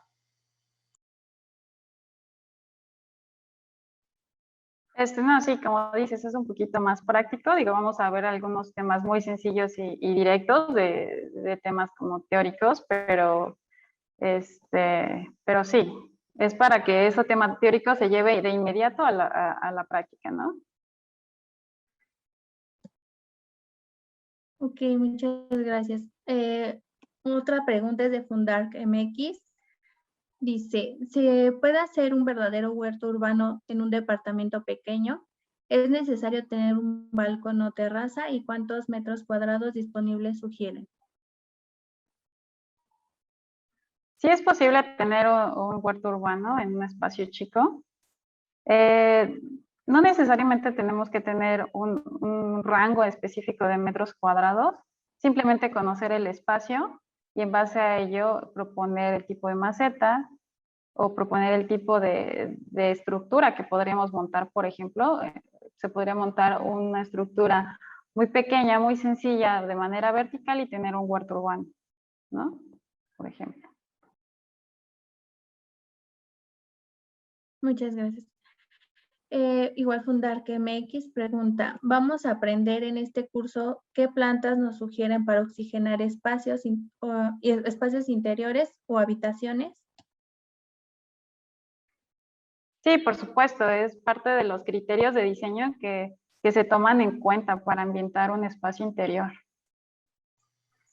No, sí, como dices, es un poquito más práctico. Digo, vamos a ver algunos temas muy sencillos y directos de temas como teóricos, pero sí, es para que ese tema teórico se lleve de inmediato a la práctica, ¿no? Ok, muchas gracias. Otra pregunta es de Fundark MX. Dice, ¿se puede hacer un verdadero huerto urbano en un departamento pequeño? ¿Es necesario tener un balcón o terraza? ¿Y cuántos metros cuadrados disponibles sugieren? Sí es posible tener un huerto urbano en un espacio chico. No necesariamente tenemos que tener un rango específico de metros cuadrados, simplemente conocer el espacio y en base a ello proponer el tipo de maceta o proponer el tipo de estructura que podríamos montar. Por ejemplo, se podría montar una estructura muy pequeña, muy sencilla, de manera vertical y tener un huerto urbano, ¿no? Por ejemplo. Muchas gracias. Igual Fundark MX pregunta, ¿vamos a aprender en este curso qué plantas nos sugieren para oxigenar espacios interiores o habitaciones? Sí, por supuesto, es parte de los criterios de diseño que se toman en cuenta para ambientar un espacio interior.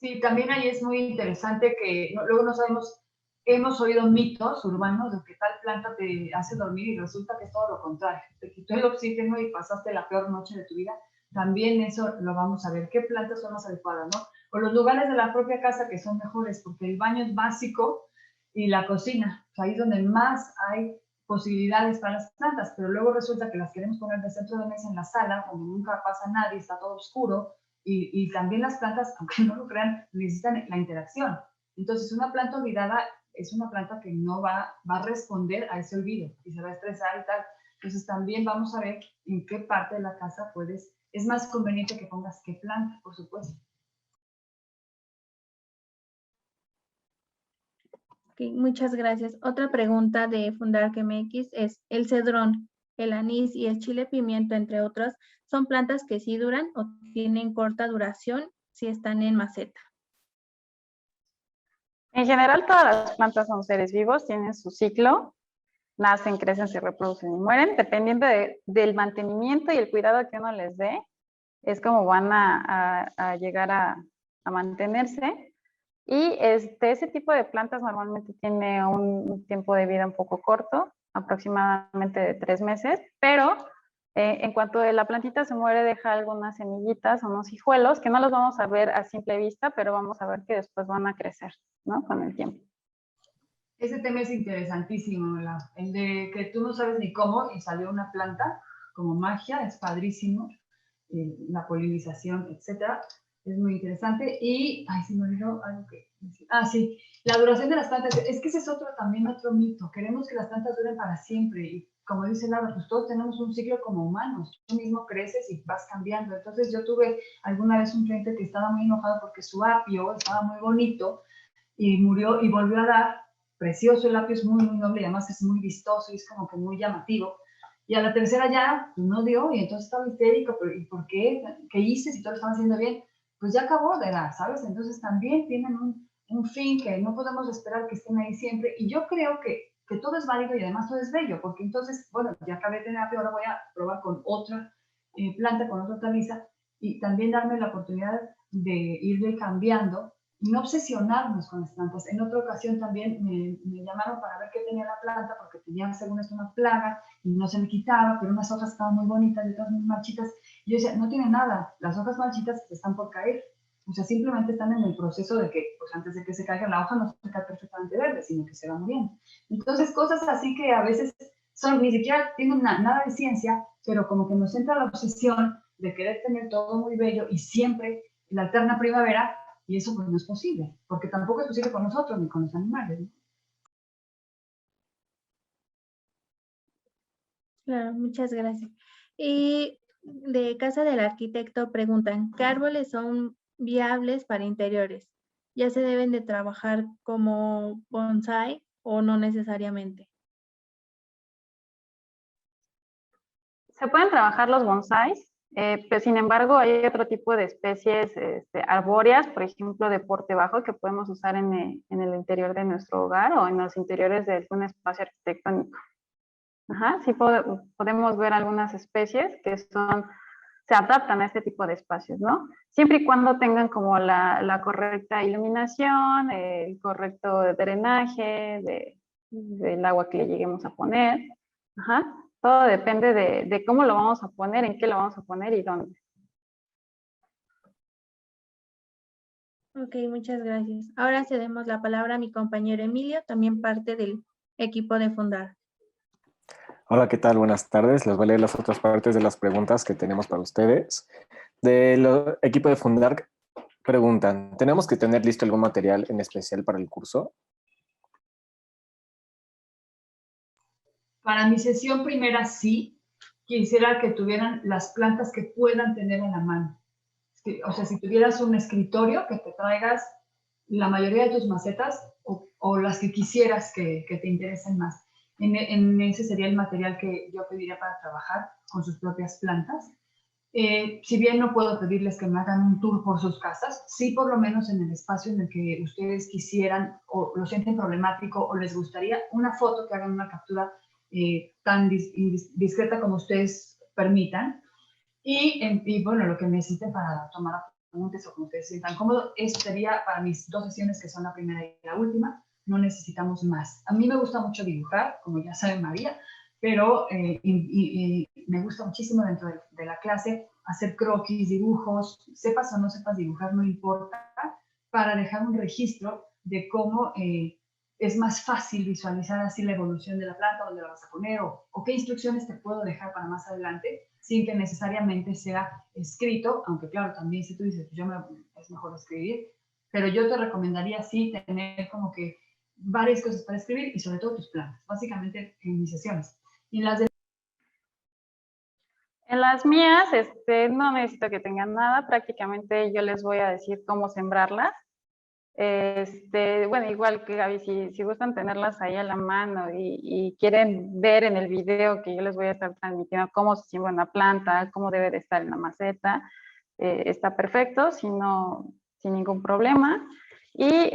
Sí, también ahí es muy interesante que luego no sabemos, hemos oído mitos urbanos de que tal planta te hace dormir y resulta que es todo lo contrario. Te quitó el oxígeno y pasaste la peor noche de tu vida. También eso lo vamos a ver. ¿Qué plantas son más adecuadas, no? o los lugares de la propia casa que son mejores, porque el baño es básico y la cocina, o sea, ahí es donde más hay posibilidades para las plantas, pero luego resulta que las queremos poner de centro de mesa en la sala, donde nunca pasa nadie, está todo oscuro, y también las plantas, aunque no lo crean, necesitan la interacción. Entonces, una planta olvidada es una planta que no va a responder a ese olvido y se va a estresar y tal. Entonces, también vamos a ver en qué parte de la casa es más conveniente que pongas qué planta, por supuesto. Ok, muchas gracias. Otra pregunta de Fundark MX es, el cedrón, el anís y el chile pimiento, entre otros, ¿son plantas que sí duran o tienen corta duración si están en maceta? En general, todas las plantas son seres vivos, tienen su ciclo, nacen, crecen, se reproducen y mueren, dependiendo del mantenimiento y el cuidado que uno les dé, es como van a llegar a mantenerse. Y ese tipo de plantas normalmente tiene un tiempo de vida un poco corto, aproximadamente de 3 meses, pero en cuanto la plantita se muere, deja algunas semillitas, unos hijuelos, que no los vamos a ver a simple vista, pero vamos a ver que después van a crecer, ¿no? Con el tiempo. Ese tema es interesantísimo, el de que tú no sabes ni cómo y salió una planta como magia, es padrísimo, la polinización, etcétera, es muy interesante. Y, ay, se me olvidó algo que decir. Ah, sí, la duración de las plantas, es que ese es también otro mito, queremos que las plantas duren para siempre, y como dice Laura, pues todos tenemos un ciclo como humanos, tú mismo creces y vas cambiando. Entonces yo tuve alguna vez un cliente que estaba muy enojado porque su apio estaba muy bonito y murió y volvió a dar. Precioso, el apio es muy, muy noble y además es muy vistoso y es como que muy llamativo. Y a la tercera ya pues, no dio y entonces estaba histérico, pero ¿y por qué? ¿Qué hice si todo lo estaban haciendo bien? Pues ya acabó de dar, ¿sabes? Entonces también tienen un fin que no podemos esperar que estén ahí siempre. Y yo creo que todo es válido y además todo es bello, porque entonces, bueno, ya acabé de tener apio, ahora voy a probar con otra planta, con otra hortaliza y también darme la oportunidad de irle cambiando, no obsesionarnos con las plantas. En otra ocasión también me llamaron para ver qué tenía la planta, porque tenía, según esto, una plaga y no se me quitaba, pero unas hojas estaban muy bonitas y otras muy marchitas. Y yo decía, no tiene nada, las hojas marchitas están por caer. O sea, simplemente están en el proceso de que, pues antes de que se caiga la hoja, no se cae perfectamente verde, sino que se va muriendo. Entonces, cosas así que a veces ni siquiera tienen nada de ciencia, pero como que nos entra la obsesión de querer tener todo muy bello y siempre la eterna primavera, y eso pues no es posible, porque tampoco es posible con nosotros ni con los animales, ¿no? Claro, muchas gracias. Y de Casa del Arquitecto preguntan, ¿qué árboles son viables para interiores? ¿Ya se deben de trabajar como bonsai o no necesariamente? Se pueden trabajar los bonsáis, pero sin embargo hay otro tipo de especies arbóreas, por ejemplo, de porte bajo, que podemos usar en el interior de nuestro hogar o en los interiores de algún espacio arquitectónico. Ajá, sí podemos ver algunas especies que se adaptan a este tipo de espacios, ¿no? Siempre y cuando tengan como la correcta iluminación, el correcto drenaje del agua que le lleguemos a poner. Ajá. Todo depende de cómo lo vamos a poner, en qué lo vamos a poner y dónde. Ok, muchas gracias. Ahora cedemos la palabra a mi compañero Emilio, también parte del equipo de Fundark. Hola, ¿qué tal? Buenas tardes. Les voy a leer las otras partes de las preguntas que tenemos para ustedes. Del equipo de Fundark preguntan, ¿tenemos que tener listo algún material en especial para el curso? Para mi sesión primera sí, quisiera que tuvieran las plantas que puedan tener en la mano. O sea, si tuvieras un escritorio, que te traigas la mayoría de tus macetas o las que quisieras que te interesen más. En ese sería el material que yo pediría para trabajar con sus propias plantas. Si bien no puedo pedirles que me hagan un tour por sus casas, sí por lo menos en el espacio en el que ustedes quisieran o lo sienten problemático o les gustaría una foto, que hagan una captura tan discreta como ustedes permitan. Y bueno, lo que necesiten para tomar apuntes o como ustedes se sientan cómodos, eso sería para mis 2 sesiones, que son la primera y la última. No necesitamos más. A mí me gusta mucho dibujar, como ya sabe María, pero me gusta muchísimo dentro de la clase hacer croquis, dibujos, sepas o no sepas dibujar, no importa, para dejar un registro de cómo es más fácil visualizar así la evolución de la planta, dónde la vas a poner, o qué instrucciones te puedo dejar para más adelante, sin que necesariamente sea escrito, aunque claro, también si tú dices, es mejor escribir, pero yo te recomendaría sí tener como que varias cosas para escribir y sobre todo tus plantas, básicamente en mis sesiones. Y en las de En las mías, no necesito que tengan nada, prácticamente yo les voy a decir cómo sembrarlas. Bueno, igual que Gaby, si gustan tenerlas ahí a la mano y quieren ver en el video que yo les voy a estar transmitiendo cómo se siembra una planta, cómo debe de estar en la maceta, está perfecto, sin ningún problema. Y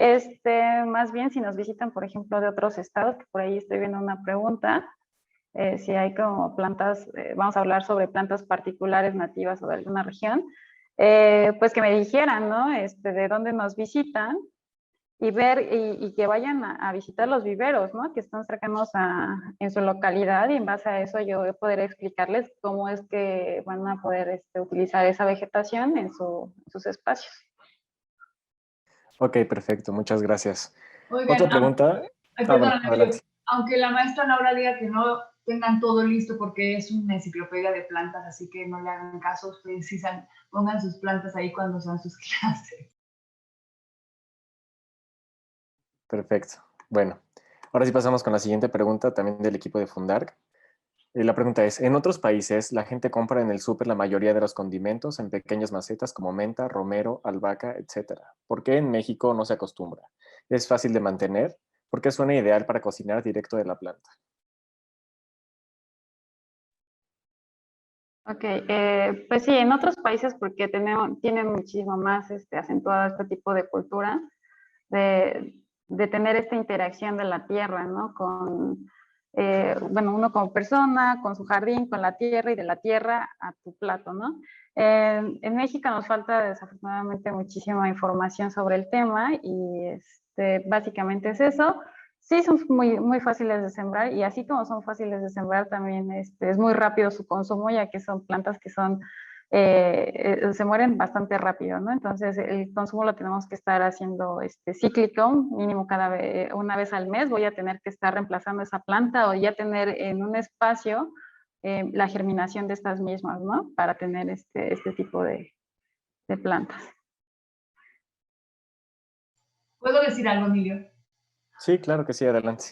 más bien si nos visitan, por ejemplo, de otros estados, que por ahí estoy viendo una pregunta, si hay como plantas, vamos a hablar sobre plantas particulares nativas o de alguna región, pues que me dijeran, ¿no? De dónde nos visitan y ver y que vayan a visitar los viveros, ¿no? Que están cercanos en su localidad, y en base a eso yo poder explicarles cómo es que van a poder utilizar esa vegetación en sus espacios. Ok, perfecto, muchas gracias. Oigan, Otra pregunta. Bueno, adelante. aunque la maestra Laura diga que no tengan todo listo porque es una enciclopedia de plantas, así que no le hagan caso, ustedes sí pongan sus plantas ahí cuando sean sus clases. Perfecto. Bueno, ahora sí pasamos con la siguiente pregunta también del equipo de Fundark. La pregunta es, ¿en otros países la gente compra en el súper la mayoría de los condimentos en pequeñas macetas como menta, romero, albahaca, etcétera? ¿Por qué en México no se acostumbra? ¿Es fácil de mantener? ¿Por qué suena ideal para cocinar directo de la planta? Ok, pues sí, en otros países porque tienen muchísimo más acentuado este tipo de cultura, de tener esta interacción de la tierra, ¿no? Bueno, uno como persona, con su jardín, con la tierra y de la tierra a tu plato, ¿no? En México nos falta desafortunadamente muchísima información sobre el tema y básicamente es eso. Sí, son muy fáciles de sembrar, y así como son fáciles de sembrar, también es muy rápido su consumo, ya que son plantas que se mueren bastante rápido, ¿no? Entonces el consumo lo tenemos que estar haciendo cíclico, mínimo una vez al mes voy a tener que estar reemplazando esa planta, o ya tener en un espacio la germinación de estas mismas, ¿no? Para tener este tipo de plantas. ¿Puedo decir algo, Emilio? Sí, claro que sí, adelante.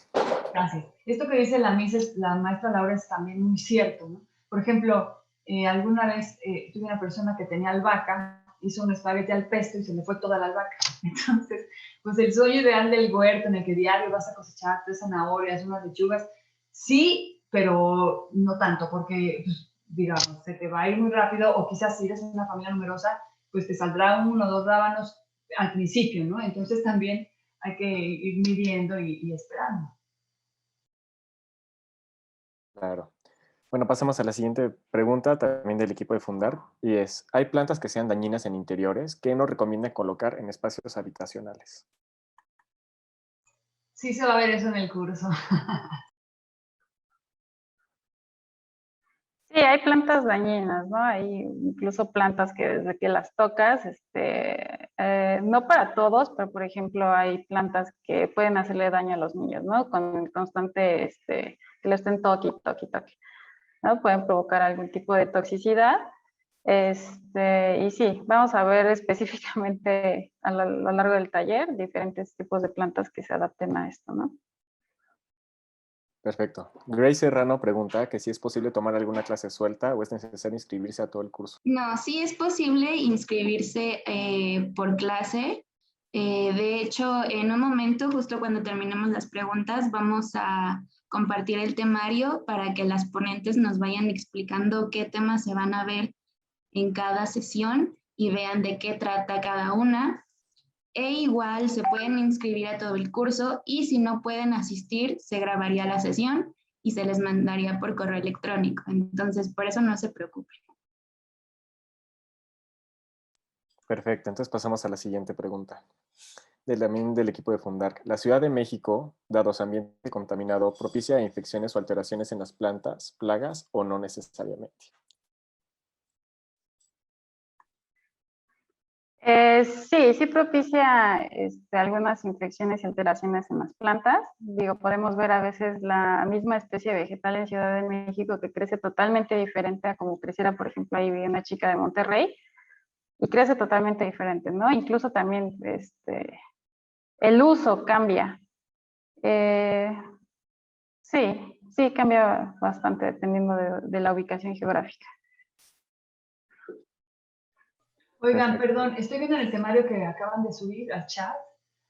Gracias. Esto que dice la maestra Laura es también muy cierto, ¿no? Por ejemplo, alguna vez tuve una persona que tenía albahaca, hizo un espagueti al pesto y se le fue toda la albahaca. Entonces, pues el sueño ideal del huerto en el que diario vas a cosechar 3 zanahorias, unas lechugas, sí, pero no tanto, porque, pues, digamos, se te va a ir muy rápido, o quizás si eres una familia numerosa, pues te saldrá 1 o 2 rábanos al principio, ¿no? Entonces también hay que ir midiendo y esperando. Claro. Bueno, pasamos a la siguiente pregunta también del equipo de Fundar, y es, ¿hay plantas que sean dañinas en interiores que no recomiendan colocar en espacios habitacionales? Sí se va a ver eso en el curso. Sí, hay plantas dañinas, ¿no? Hay incluso plantas que desde que las tocas, no para todos, pero por ejemplo hay plantas que pueden hacerle daño a los niños, ¿no? Con el constante, que lo estén toque, ¿no? Pueden provocar algún tipo de toxicidad. Y sí, vamos a ver específicamente a lo largo del taller diferentes tipos de plantas que se adapten a esto, ¿no? Perfecto. Grace Serrano pregunta que si es posible tomar alguna clase suelta o es necesario inscribirse a todo el curso. No, sí es posible inscribirse por clase. De hecho, en un momento, justo cuando terminemos las preguntas, vamos a compartir el temario para que las ponentes nos vayan explicando qué temas se van a ver en cada sesión y vean de qué trata cada una. E igual se pueden inscribir a todo el curso, y si no pueden asistir, se grabaría la sesión y se les mandaría por correo electrónico. Entonces, por eso no se preocupen. Perfecto, entonces pasamos a la siguiente pregunta. también del equipo de Fundark. ¿La Ciudad de México, dado su ambiente contaminado, propicia infecciones o alteraciones en las plantas, plagas o no necesariamente? Sí propicia algunas infecciones y alteraciones en las plantas. Digo, podemos ver a veces la misma especie vegetal en Ciudad de México que crece totalmente diferente a como creciera, por ejemplo, ahí vive una chica de Monterrey y crece totalmente diferente, ¿no? Incluso también el uso cambia. Sí, cambia bastante dependiendo de la ubicación geográfica. Oigan, Perfecto. perdón, estoy viendo en el temario que acaban de subir al chat,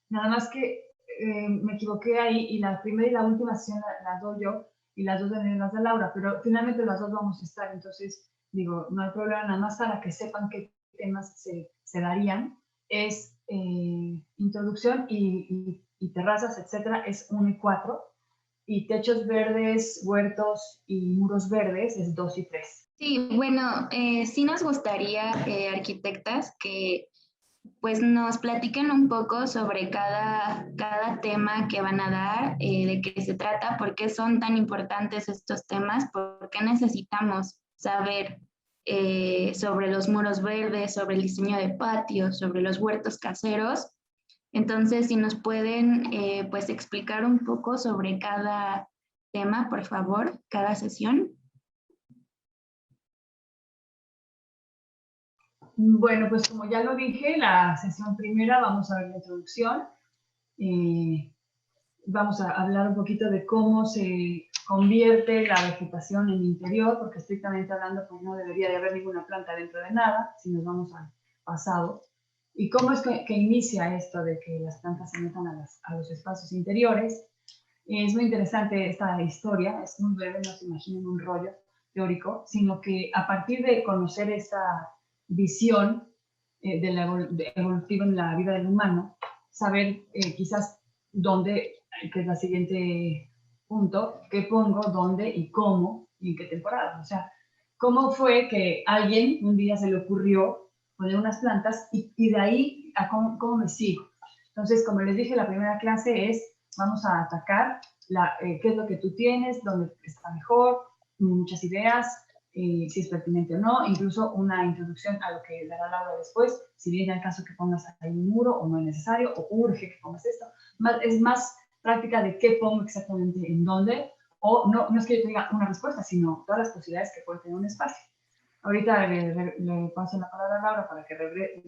nada más que me equivoqué ahí y la primera y la última sesión las doy yo y las dos de las de Laura, pero finalmente las dos vamos a estar, entonces digo, no hay problema, nada más para que sepan qué temas se darían. Es introducción y terrazas, etcétera, es 1 y 4, y techos verdes, huertos y muros verdes es 2 y 3. Sí, bueno, sí nos gustaría, arquitectas, que pues nos platiquen un poco sobre cada tema que van a dar, de qué se trata, por qué son tan importantes estos temas, por qué necesitamos saber sobre los muros verdes, sobre el diseño de patios, sobre los huertos caseros. Entonces, si nos pueden pues explicar un poco sobre cada tema, por favor, cada sesión. Bueno, pues como ya lo dije, la sesión primera vamos a ver la introducción. Vamos a hablar un poquito de cómo se convierte la vegetación en interior, porque estrictamente hablando, pues no debería de haber ninguna planta dentro de nada, si nos vamos al pasado. Y cómo es que inicia esto de que las plantas se metan a los espacios interiores. Es muy interesante esta historia, es muy breve, no se imaginen un rollo teórico, sino que a partir de conocer esta visión de la evolutiva en la vida del humano, saber quizás dónde, que es la siguiente punto, qué pongo, dónde y cómo y en qué temporada. O sea, cómo fue que alguien un día se le ocurrió poner unas plantas y de ahí a cómo me sigo. Entonces, como les dije, la primera clase es, vamos a atacar qué es lo que tú tienes, dónde está mejor, muchas ideas, si es pertinente o no, incluso una introducción a lo que dará Laura después, si viene al caso que pongas ahí un muro o no es necesario, o urge que pongas esto. Es más práctica de qué pongo exactamente en dónde, o no es que yo tenga una respuesta, sino todas las posibilidades que puede tener un espacio. Ahorita le paso la palabra a Laura para que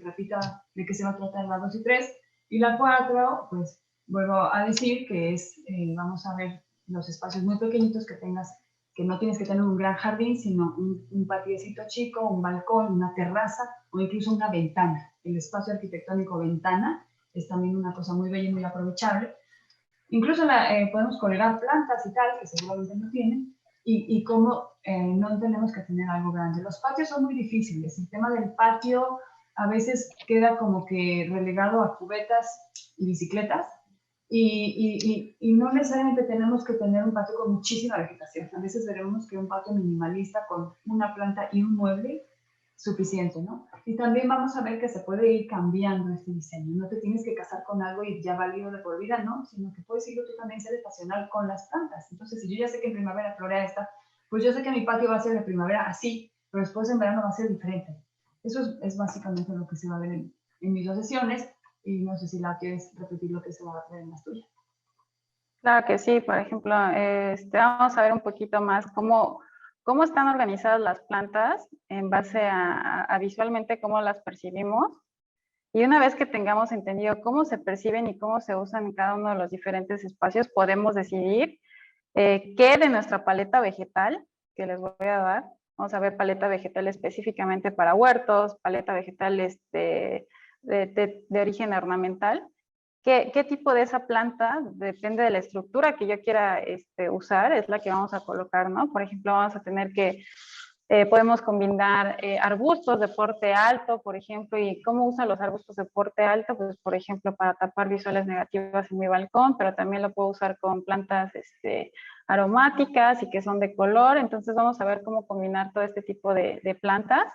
repita de qué se va a tratar la 2 y 3. Y la 4, pues vuelvo a decir que es, vamos a ver los espacios muy pequeñitos que tengas, que no tienes que tener un gran jardín, sino un patiecito chico, un balcón, una terraza o incluso una ventana. El espacio arquitectónico ventana es también una cosa muy bella y muy aprovechable. Incluso podemos colgar plantas y tal, que seguramente no tienen, y cómo no tenemos que tener algo grande. Los patios son muy difíciles. El tema del patio a veces queda como que relegado a cubetas y bicicletas, y no necesariamente tenemos que tener un patio con muchísima vegetación. A veces veremos que un patio minimalista con una planta y un mueble suficiente, ¿no? Y también vamos a ver que se puede ir cambiando este diseño. No te tienes que casar con algo y ya válido de por vida, ¿no? Sino que puedes irlo tú también ser estacional con las plantas. Entonces, si yo ya sé que en primavera florea esta, pues yo sé que mi patio va a ser de primavera así, pero después en verano va a ser diferente. Eso es básicamente lo que se va a ver en mis dos sesiones, y no sé si la quieres repetir lo que se va a ver en las tuyas. Claro que sí, por ejemplo, vamos a ver un poquito más cómo están organizadas las plantas en base a visualmente cómo las percibimos. Y una vez que tengamos entendido cómo se perciben y cómo se usan en cada uno de los diferentes espacios, podemos decidir qué de nuestra paleta vegetal, que les voy a dar, vamos a ver paleta vegetal específicamente para huertos, paleta vegetal de origen ornamental. ¿Qué tipo de esa planta, depende de la estructura que yo quiera usar, es la que vamos a colocar, ¿no? Por ejemplo, vamos a tener que, podemos combinar arbustos de porte alto, por ejemplo, y ¿cómo usa los arbustos de porte alto? Pues, por ejemplo, para tapar visuales negativas en mi balcón, pero también lo puedo usar con plantas aromáticas y que son de color. Entonces vamos a ver cómo combinar todo este tipo de plantas.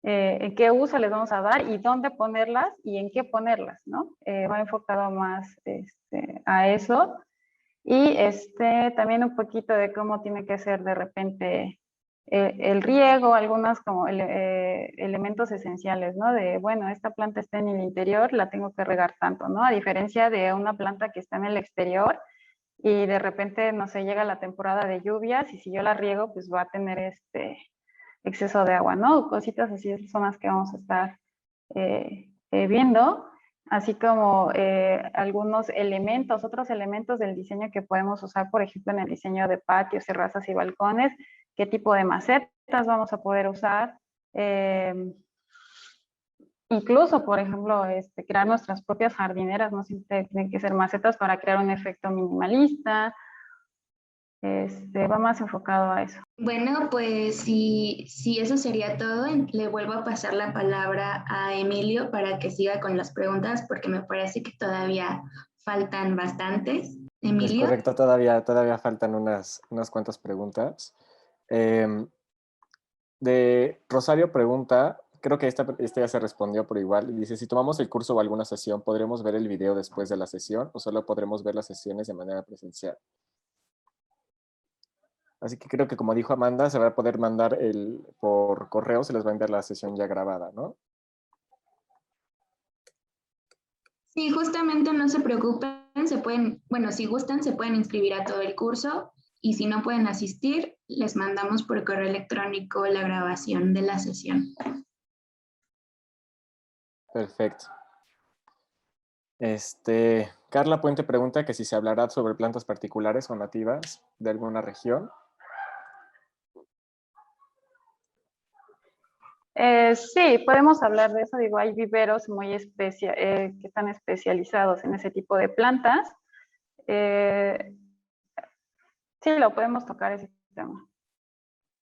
qué uso les vamos a dar y dónde ponerlas y en qué ponerlas, ¿no? Va enfocado más a eso. Y también un poquito de cómo tiene que ser de repente el riego, algunos como elementos esenciales, ¿no? De, bueno, esta planta está en el interior, la tengo que regar tanto, ¿no? A diferencia de una planta que está en el exterior y de repente, no sé, llega la temporada de lluvias y si yo la riego, pues va a tener exceso de agua, ¿no? Cositas así son las que vamos a estar viendo, así como algunos elementos, otros elementos del diseño que podemos usar, por ejemplo, en el diseño de patios, terrazas y balcones, qué tipo de macetas vamos a poder usar, incluso, por ejemplo, crear nuestras propias jardineras, no siempre tienen que ser macetas para crear un efecto minimalista, va más enfocado a eso. Bueno, pues si eso sería todo, le vuelvo a pasar la palabra a Emilio para que siga con las preguntas porque me parece que todavía faltan bastantes. Es Emilio. correcto, todavía faltan unas cuantas preguntas. De Rosario pregunta, creo que esta ya se respondió por igual, y dice, si tomamos el curso o alguna sesión, ¿podremos ver el video después de la sesión o solo podremos ver las sesiones de manera presencial? Así que creo que como dijo Amanda, se va a poder mandar por correo, se les va a enviar la sesión ya grabada, ¿no? Sí, justamente no se preocupen, bueno, si gustan, se pueden inscribir a todo el curso y si no pueden asistir, les mandamos por correo electrónico la grabación de la sesión. Perfecto. Carla Puente pregunta que si se hablará sobre plantas particulares o nativas de alguna región. Sí, podemos hablar de eso. Digo, hay viveros muy que están especializados en ese tipo de plantas. Sí, lo podemos tocar ese tema.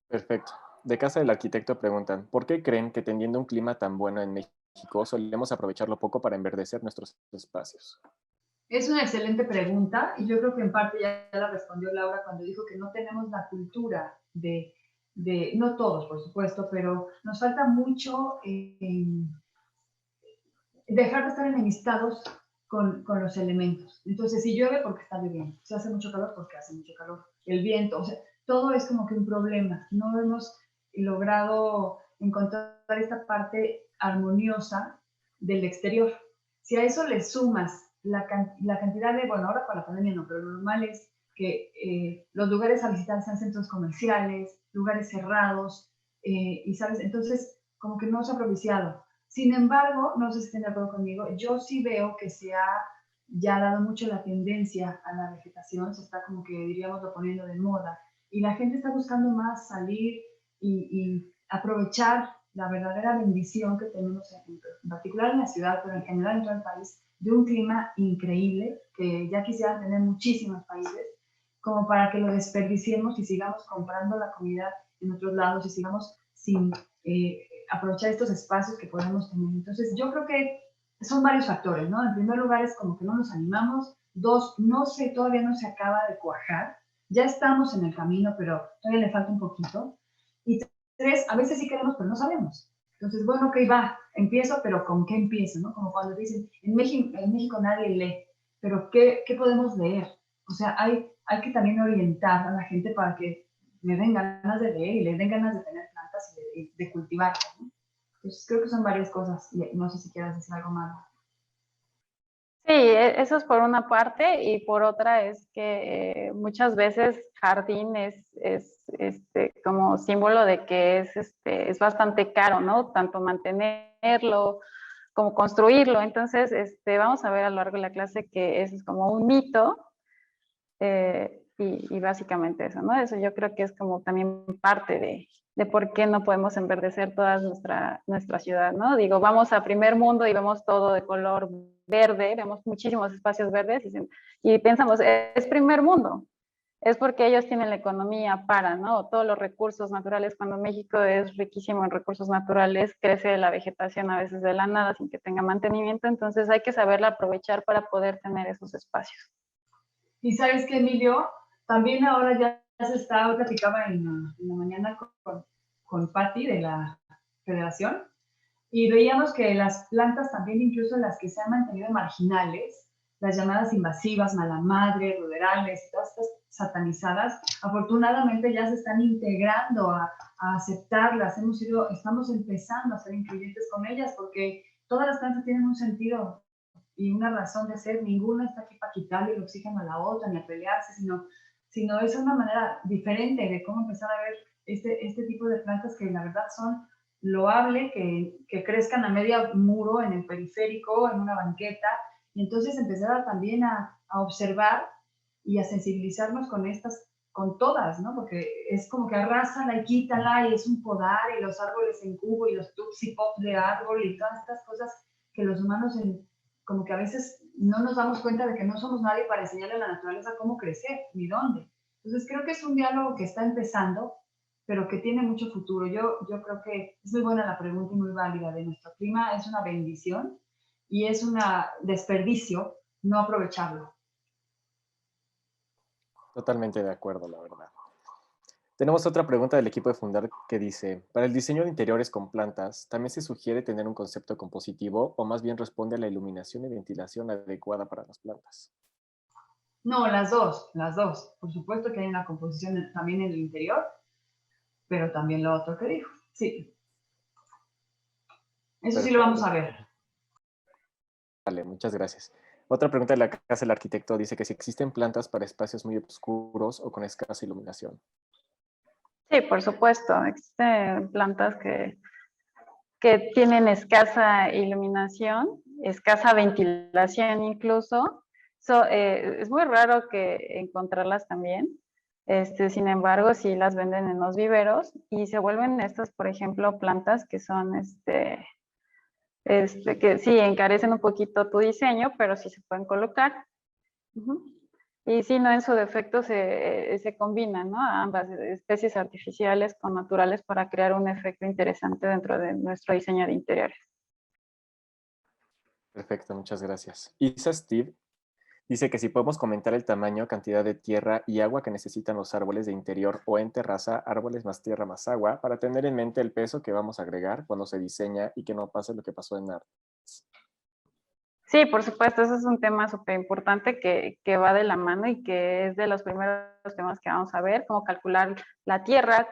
Perfecto. De Casa del Arquitecto preguntan, ¿por qué creen que teniendo un clima tan bueno en México solemos aprovecharlo poco para enverdecer nuestros espacios? Es una excelente pregunta y yo creo que en parte ya la respondió Laura cuando dijo que no tenemos la cultura no todos, por supuesto, pero nos falta mucho dejar de estar enemistados con los elementos. Entonces, si llueve, porque está lloviendo. Si hace mucho calor, porque hace mucho calor. El viento, o sea, todo es como que un problema. No hemos logrado encontrar esta parte armoniosa del exterior. Si a eso le sumas la cantidad de, bueno, ahora para la pandemia no, pero lo normal es que los lugares a visitar sean centros comerciales, lugares cerrados, y sabes, entonces como que no se ha propiciado. Sin embargo, no sé si estén de acuerdo conmigo, yo sí veo que se ha ya dado mucho la tendencia a la vegetación, se está como que diríamos lo poniendo de moda, y la gente está buscando más salir y aprovechar la verdadera bendición que tenemos, en particular en la ciudad, pero en general en todo el país, de un clima increíble, que ya quisieran tener muchísimos países, como para que lo desperdiciemos y sigamos comprando la comida en otros lados y sigamos sin aprovechar estos espacios que podemos tener. Entonces, yo creo que son varios factores, ¿no? En primer lugar, es como que no nos animamos. Dos, todavía no se acaba de cuajar. Ya estamos en el camino, pero todavía le falta un poquito. Y tres, a veces sí queremos, pero no sabemos. Entonces, bueno, ok, va, empiezo, pero ¿con qué empiezo, no? Como cuando dicen, en México nadie lee, pero ¿qué podemos leer? O sea, hay que también orientar a la gente para que le den ganas de leer y le den ganas de tener plantas y de cultivarlas, ¿no? Entonces, creo que son varias cosas y no sé si quieras decir algo más. Sí, eso es por una parte y por otra es que muchas veces jardín es como símbolo de que es bastante caro, ¿no? Tanto mantenerlo como construirlo. Entonces, vamos a ver a lo largo de la clase que eso es como un mito y básicamente eso, ¿no? Eso yo creo que es como también parte de por qué no podemos enverdecer toda nuestra ciudad, ¿no? Digo, vamos a primer mundo y vemos todo de color verde, vemos muchísimos espacios verdes y pensamos, es primer mundo, es porque ellos tienen la economía para, ¿no? Todos los recursos naturales, cuando México es riquísimo en recursos naturales, crece la vegetación a veces de la nada sin que tenga mantenimiento, entonces hay que saberla aprovechar para poder tener esos espacios. Y sabes qué, Emilio, también ahora ya se está, platicaba en la mañana con Patti de la Federación, y veíamos que las plantas también, incluso las que se han mantenido marginales, las llamadas invasivas, mala madre, ruderales, todas estas satanizadas, afortunadamente ya se están integrando a aceptarlas. Estamos empezando a ser incluyentes con ellas porque todas las plantas tienen un sentido y una razón de ser. Ninguna está aquí para quitarle el oxígeno a la otra ni a pelearse, sino es una manera diferente de cómo empezar a ver este tipo de plantas que la verdad son loable, que crezcan a medio muro en el periférico, en una banqueta, y entonces empezar también a observar y a sensibilizarnos con todas, ¿no? Porque es como que arrásala y quítala, y es un podar, y los árboles en cubo, y los tupsipop de árbol, y todas estas cosas que los humanos como que a veces no nos damos cuenta de que no somos nadie para enseñarle a la naturaleza cómo crecer, ni dónde. Entonces creo que es un diálogo que está empezando, pero que tiene mucho futuro. Yo creo que es muy buena la pregunta y muy válida. De nuestro clima es una bendición y es un desperdicio no aprovecharlo. Totalmente de acuerdo, la verdad. Tenemos otra pregunta del equipo de Fundar que dice, para el diseño de interiores con plantas, ¿también se sugiere tener un concepto compositivo o más bien responde a la iluminación y ventilación adecuada para las plantas? No, las dos. Por supuesto que hay una composición también en el interior, pero también lo otro que dijo. Sí. Eso sí lo vamos a ver. Vale, muchas gracias. Otra pregunta de la casa del arquitecto dice que si existen plantas para espacios muy oscuros o con escasa iluminación. Sí, por supuesto. Existen plantas que tienen escasa iluminación, escasa ventilación incluso. Es muy raro que encontrarlas también. Sin embargo, sí las venden en los viveros y se vuelven estas, por ejemplo, plantas que son que sí encarecen un poquito tu diseño, pero sí se pueden colocar. Y sí, no, en su defecto se combinan, ¿no? Ambas especies artificiales con naturales para crear un efecto interesante dentro de nuestro diseño de interiores. Perfecto, muchas gracias. Isa Steve dice que si podemos comentar el tamaño, cantidad de tierra y agua que necesitan los árboles de interior o en terraza, árboles más tierra más agua, para tener en mente el peso que vamos a agregar cuando se diseña y que no pase lo que pasó en arte. Sí, por supuesto, ese es un tema súper importante que va de la mano y que es de los primeros temas que vamos a ver, cómo calcular la tierra,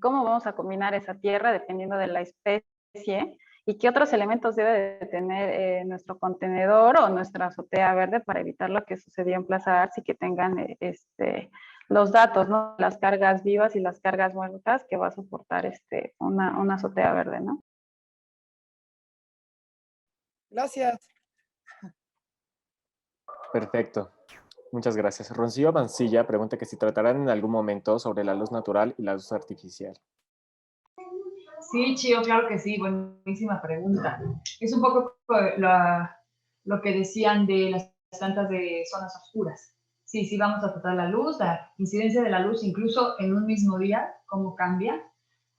cómo vamos a combinar esa tierra dependiendo de la especie y qué otros elementos debe de tener nuestro contenedor o nuestra azotea verde para evitar lo que sucedió en Plaza Arts y que tengan los datos, ¿no? Las cargas vivas y las cargas muertas que va a soportar una azotea verde, ¿no? Gracias. Perfecto. Muchas gracias. Rocío Mancilla pregunta que si tratarán en algún momento sobre la luz natural y la luz artificial. Sí, Chío, claro que sí, buenísima pregunta. Es un poco lo que decían de las plantas de zonas oscuras. Sí, vamos a tratar la luz, la incidencia de la luz, incluso en un mismo día, cómo cambia.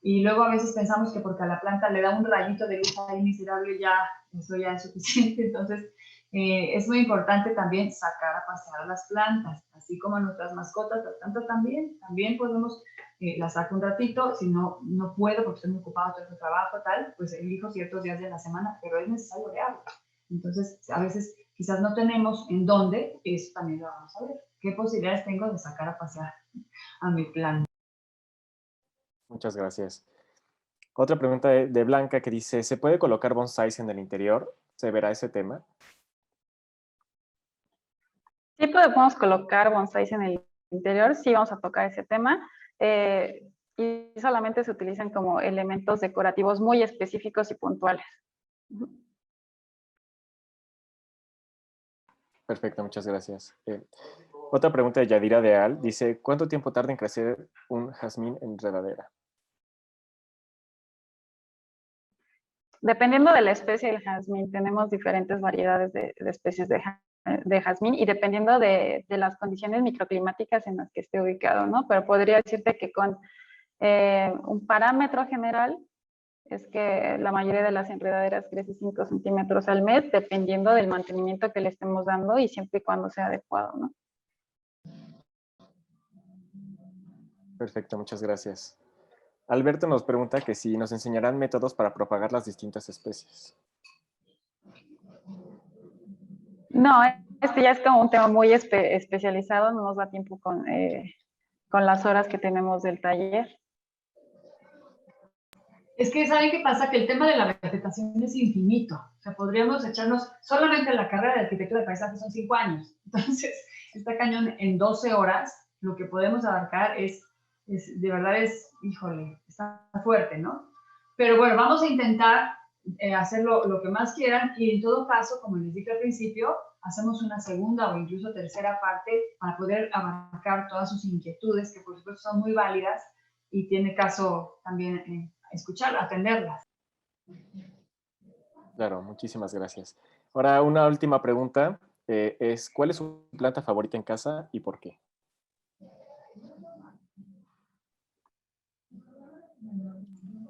Y luego a veces pensamos que porque a la planta le da un rayito de luz ahí miserable, eso ya es suficiente. Entonces, es muy importante también sacar a pasear a las plantas, así como a nuestras mascotas, las plantas también podemos, las saco un ratito, si no puedo porque estoy muy ocupado, tengo trabajo, tal, pues elijo ciertos días de la semana, pero es necesario regarlo. Entonces, a veces quizás no tenemos en dónde, eso también lo vamos a ver. ¿Qué posibilidades tengo de sacar a pasear a mi planta? Muchas gracias. Otra pregunta de Blanca que dice, ¿se puede colocar bonsáis en el interior? ¿Se verá ese tema? Sí podemos colocar bonsáis en el interior, sí vamos a tocar ese tema, y solamente se utilizan como elementos decorativos muy específicos y puntuales. Perfecto, muchas gracias. Otra pregunta de Yadira Deal dice, ¿cuánto tiempo tarda en crecer un jazmín enredadera? Dependiendo de la especie del jazmín, tenemos diferentes variedades de especies de jazmín y dependiendo de las condiciones microclimáticas en las que esté ubicado, ¿no? Pero podría decirte que con un parámetro general es que la mayoría de las enredaderas crece 5 centímetros al mes, dependiendo del mantenimiento que le estemos dando y siempre y cuando sea adecuado, ¿no? Perfecto, muchas gracias. Alberto nos pregunta que si nos enseñarán métodos para propagar las distintas especies. No, este ya es como un tema muy especializado, no nos da tiempo con las horas que tenemos del taller. Es que, ¿saben qué pasa? Que el tema de la vegetación es infinito. O sea, podríamos echarnos, solamente la carrera de arquitectura de paisaje son 5 años. Entonces, está cañón en 12 horas. Lo que podemos abarcar de verdad híjole, está fuerte, ¿no? Pero bueno, vamos a intentar hacerlo lo que más quieran y en todo caso, como les dije al principio, hacemos una segunda o incluso tercera parte para poder abarcar todas sus inquietudes, que por supuesto son muy válidas y tiene caso también escuchar, atenderlas. Claro, muchísimas gracias. Ahora, una última pregunta es, ¿cuál es su planta favorita en casa y por qué?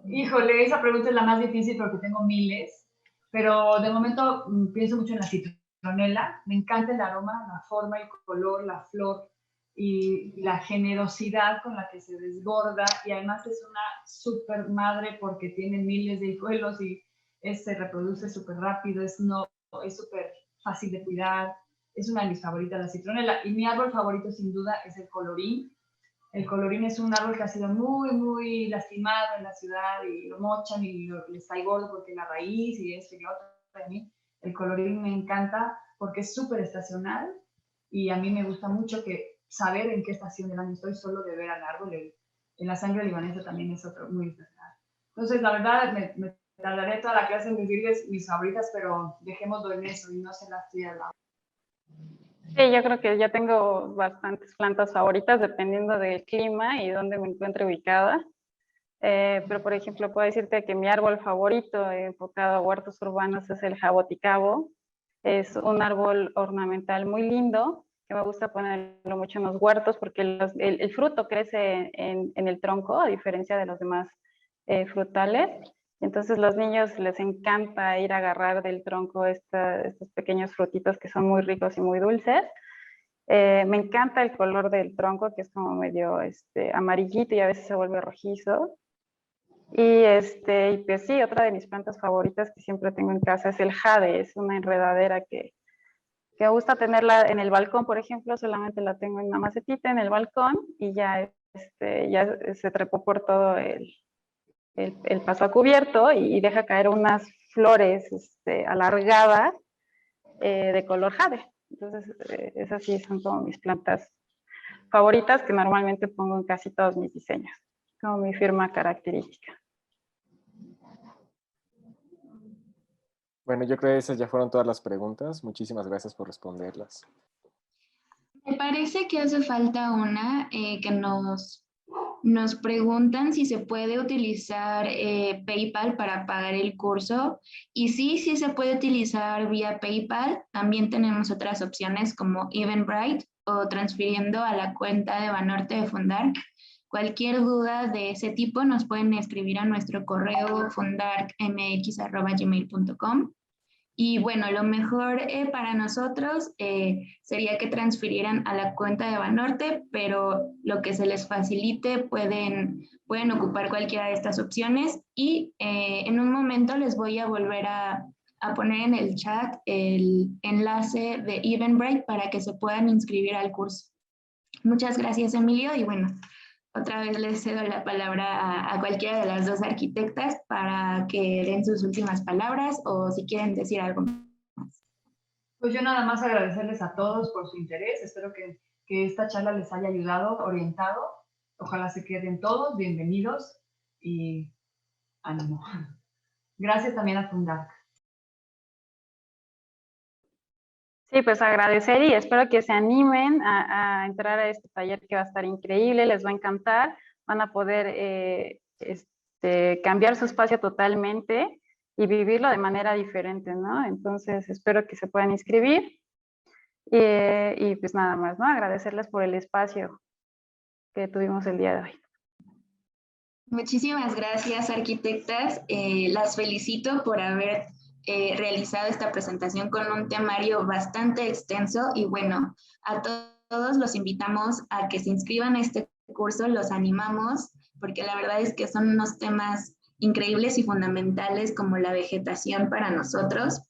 Híjole, esa pregunta es la más difícil porque tengo miles, pero de momento pienso mucho en la citronela. Me encanta el aroma, la forma, el color, la flor y la generosidad con la que se desborda, y además es una súper madre porque tiene miles de hijuelos y se reproduce súper rápido, es súper fácil de cuidar. Es una de mis favoritas, la citronela. Y mi árbol favorito sin duda es el colorín. El colorín es un árbol que ha sido muy, muy lastimado en la ciudad y lo mochan y le está gordo porque la raíz y esto y lo otro. De mí, el colorín me encanta porque es súper estacional y a mí me gusta mucho saber en qué estación del año estoy solo de ver al árbol. En la sangre libanesa también es otro muy estacional. Entonces, la verdad, me tardaré toda la clase en decirles mis favoritas, pero dejémoslo en eso y no se las estoy al lado. Sí, yo creo que ya tengo bastantes plantas favoritas dependiendo del clima y dónde me encuentre ubicada. Pero, por ejemplo, puedo decirte que mi árbol favorito enfocado a huertos urbanos es el jaboticabo. Es un árbol ornamental muy lindo, que me gusta ponerlo mucho en los huertos porque el fruto crece en el tronco, a diferencia de los demás frutales. Entonces, los niños les encanta ir a agarrar del tronco estos pequeños frutitos que son muy ricos y muy dulces. Me encanta el color del tronco, que es como medio amarillito y a veces se vuelve rojizo. Y pues sí, otra de mis plantas favoritas que siempre tengo en casa es el jade. Es una enredadera que me gusta tenerla en el balcón, por ejemplo. Solamente la tengo en una macetita en el balcón y ya se trepó por todo el paso a cubierto y deja caer unas flores alargadas de color jade. Entonces, esas sí son como mis plantas favoritas que normalmente pongo en casi todos mis diseños, como mi firma característica. Bueno, yo creo que esas ya fueron todas las preguntas. Muchísimas gracias por responderlas. Me parece que hace falta una que nos preguntan si se puede utilizar PayPal para pagar el curso. Y sí se puede utilizar vía PayPal. También tenemos otras opciones como Eventbrite o transfiriendo a la cuenta de Banorte de Fundark. Cualquier duda de ese tipo nos pueden escribir a nuestro correo fundarkmx@gmail.com. Y bueno, lo mejor para nosotros sería que transfirieran a la cuenta de Banorte, pero lo que se les facilite pueden ocupar cualquiera de estas opciones. Y en un momento les voy a volver a poner en el chat el enlace de Eventbrite para que se puedan inscribir al curso. Muchas gracias, Emilio, y bueno, otra vez les cedo la palabra a cualquiera de las dos arquitectas para que den sus últimas palabras o si quieren decir algo más. Pues yo nada más agradecerles a todos por su interés. Espero que esta charla les haya ayudado, orientado. Ojalá se queden todos bienvenidos y ánimo. Gracias también a Fundark. Sí, pues agradecer y espero que se animen a entrar a este taller que va a estar increíble, les va a encantar, van a poder cambiar su espacio totalmente y vivirlo de manera diferente, ¿no? Entonces espero que se puedan inscribir y pues nada más, ¿no? Agradecerles por el espacio que tuvimos el día de hoy. Muchísimas gracias, arquitectas. Las felicito por haber realizado esta presentación con un temario bastante extenso y bueno, a todos los invitamos a que se inscriban a este curso, los animamos porque la verdad es que son unos temas increíbles y fundamentales como la vegetación para nosotros.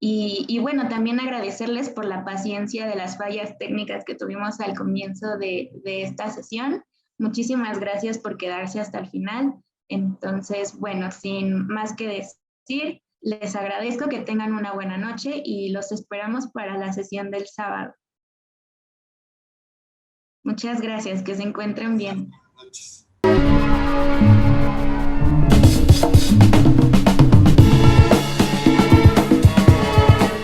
Y bueno, también agradecerles por la paciencia de las fallas técnicas que tuvimos al comienzo de esta sesión. Muchísimas gracias por quedarse hasta el final. Entonces, bueno, sin más que decir, les agradezco, que tengan una buena noche y los esperamos para la sesión del sábado. Muchas gracias, que se encuentren bien. Buenas noches.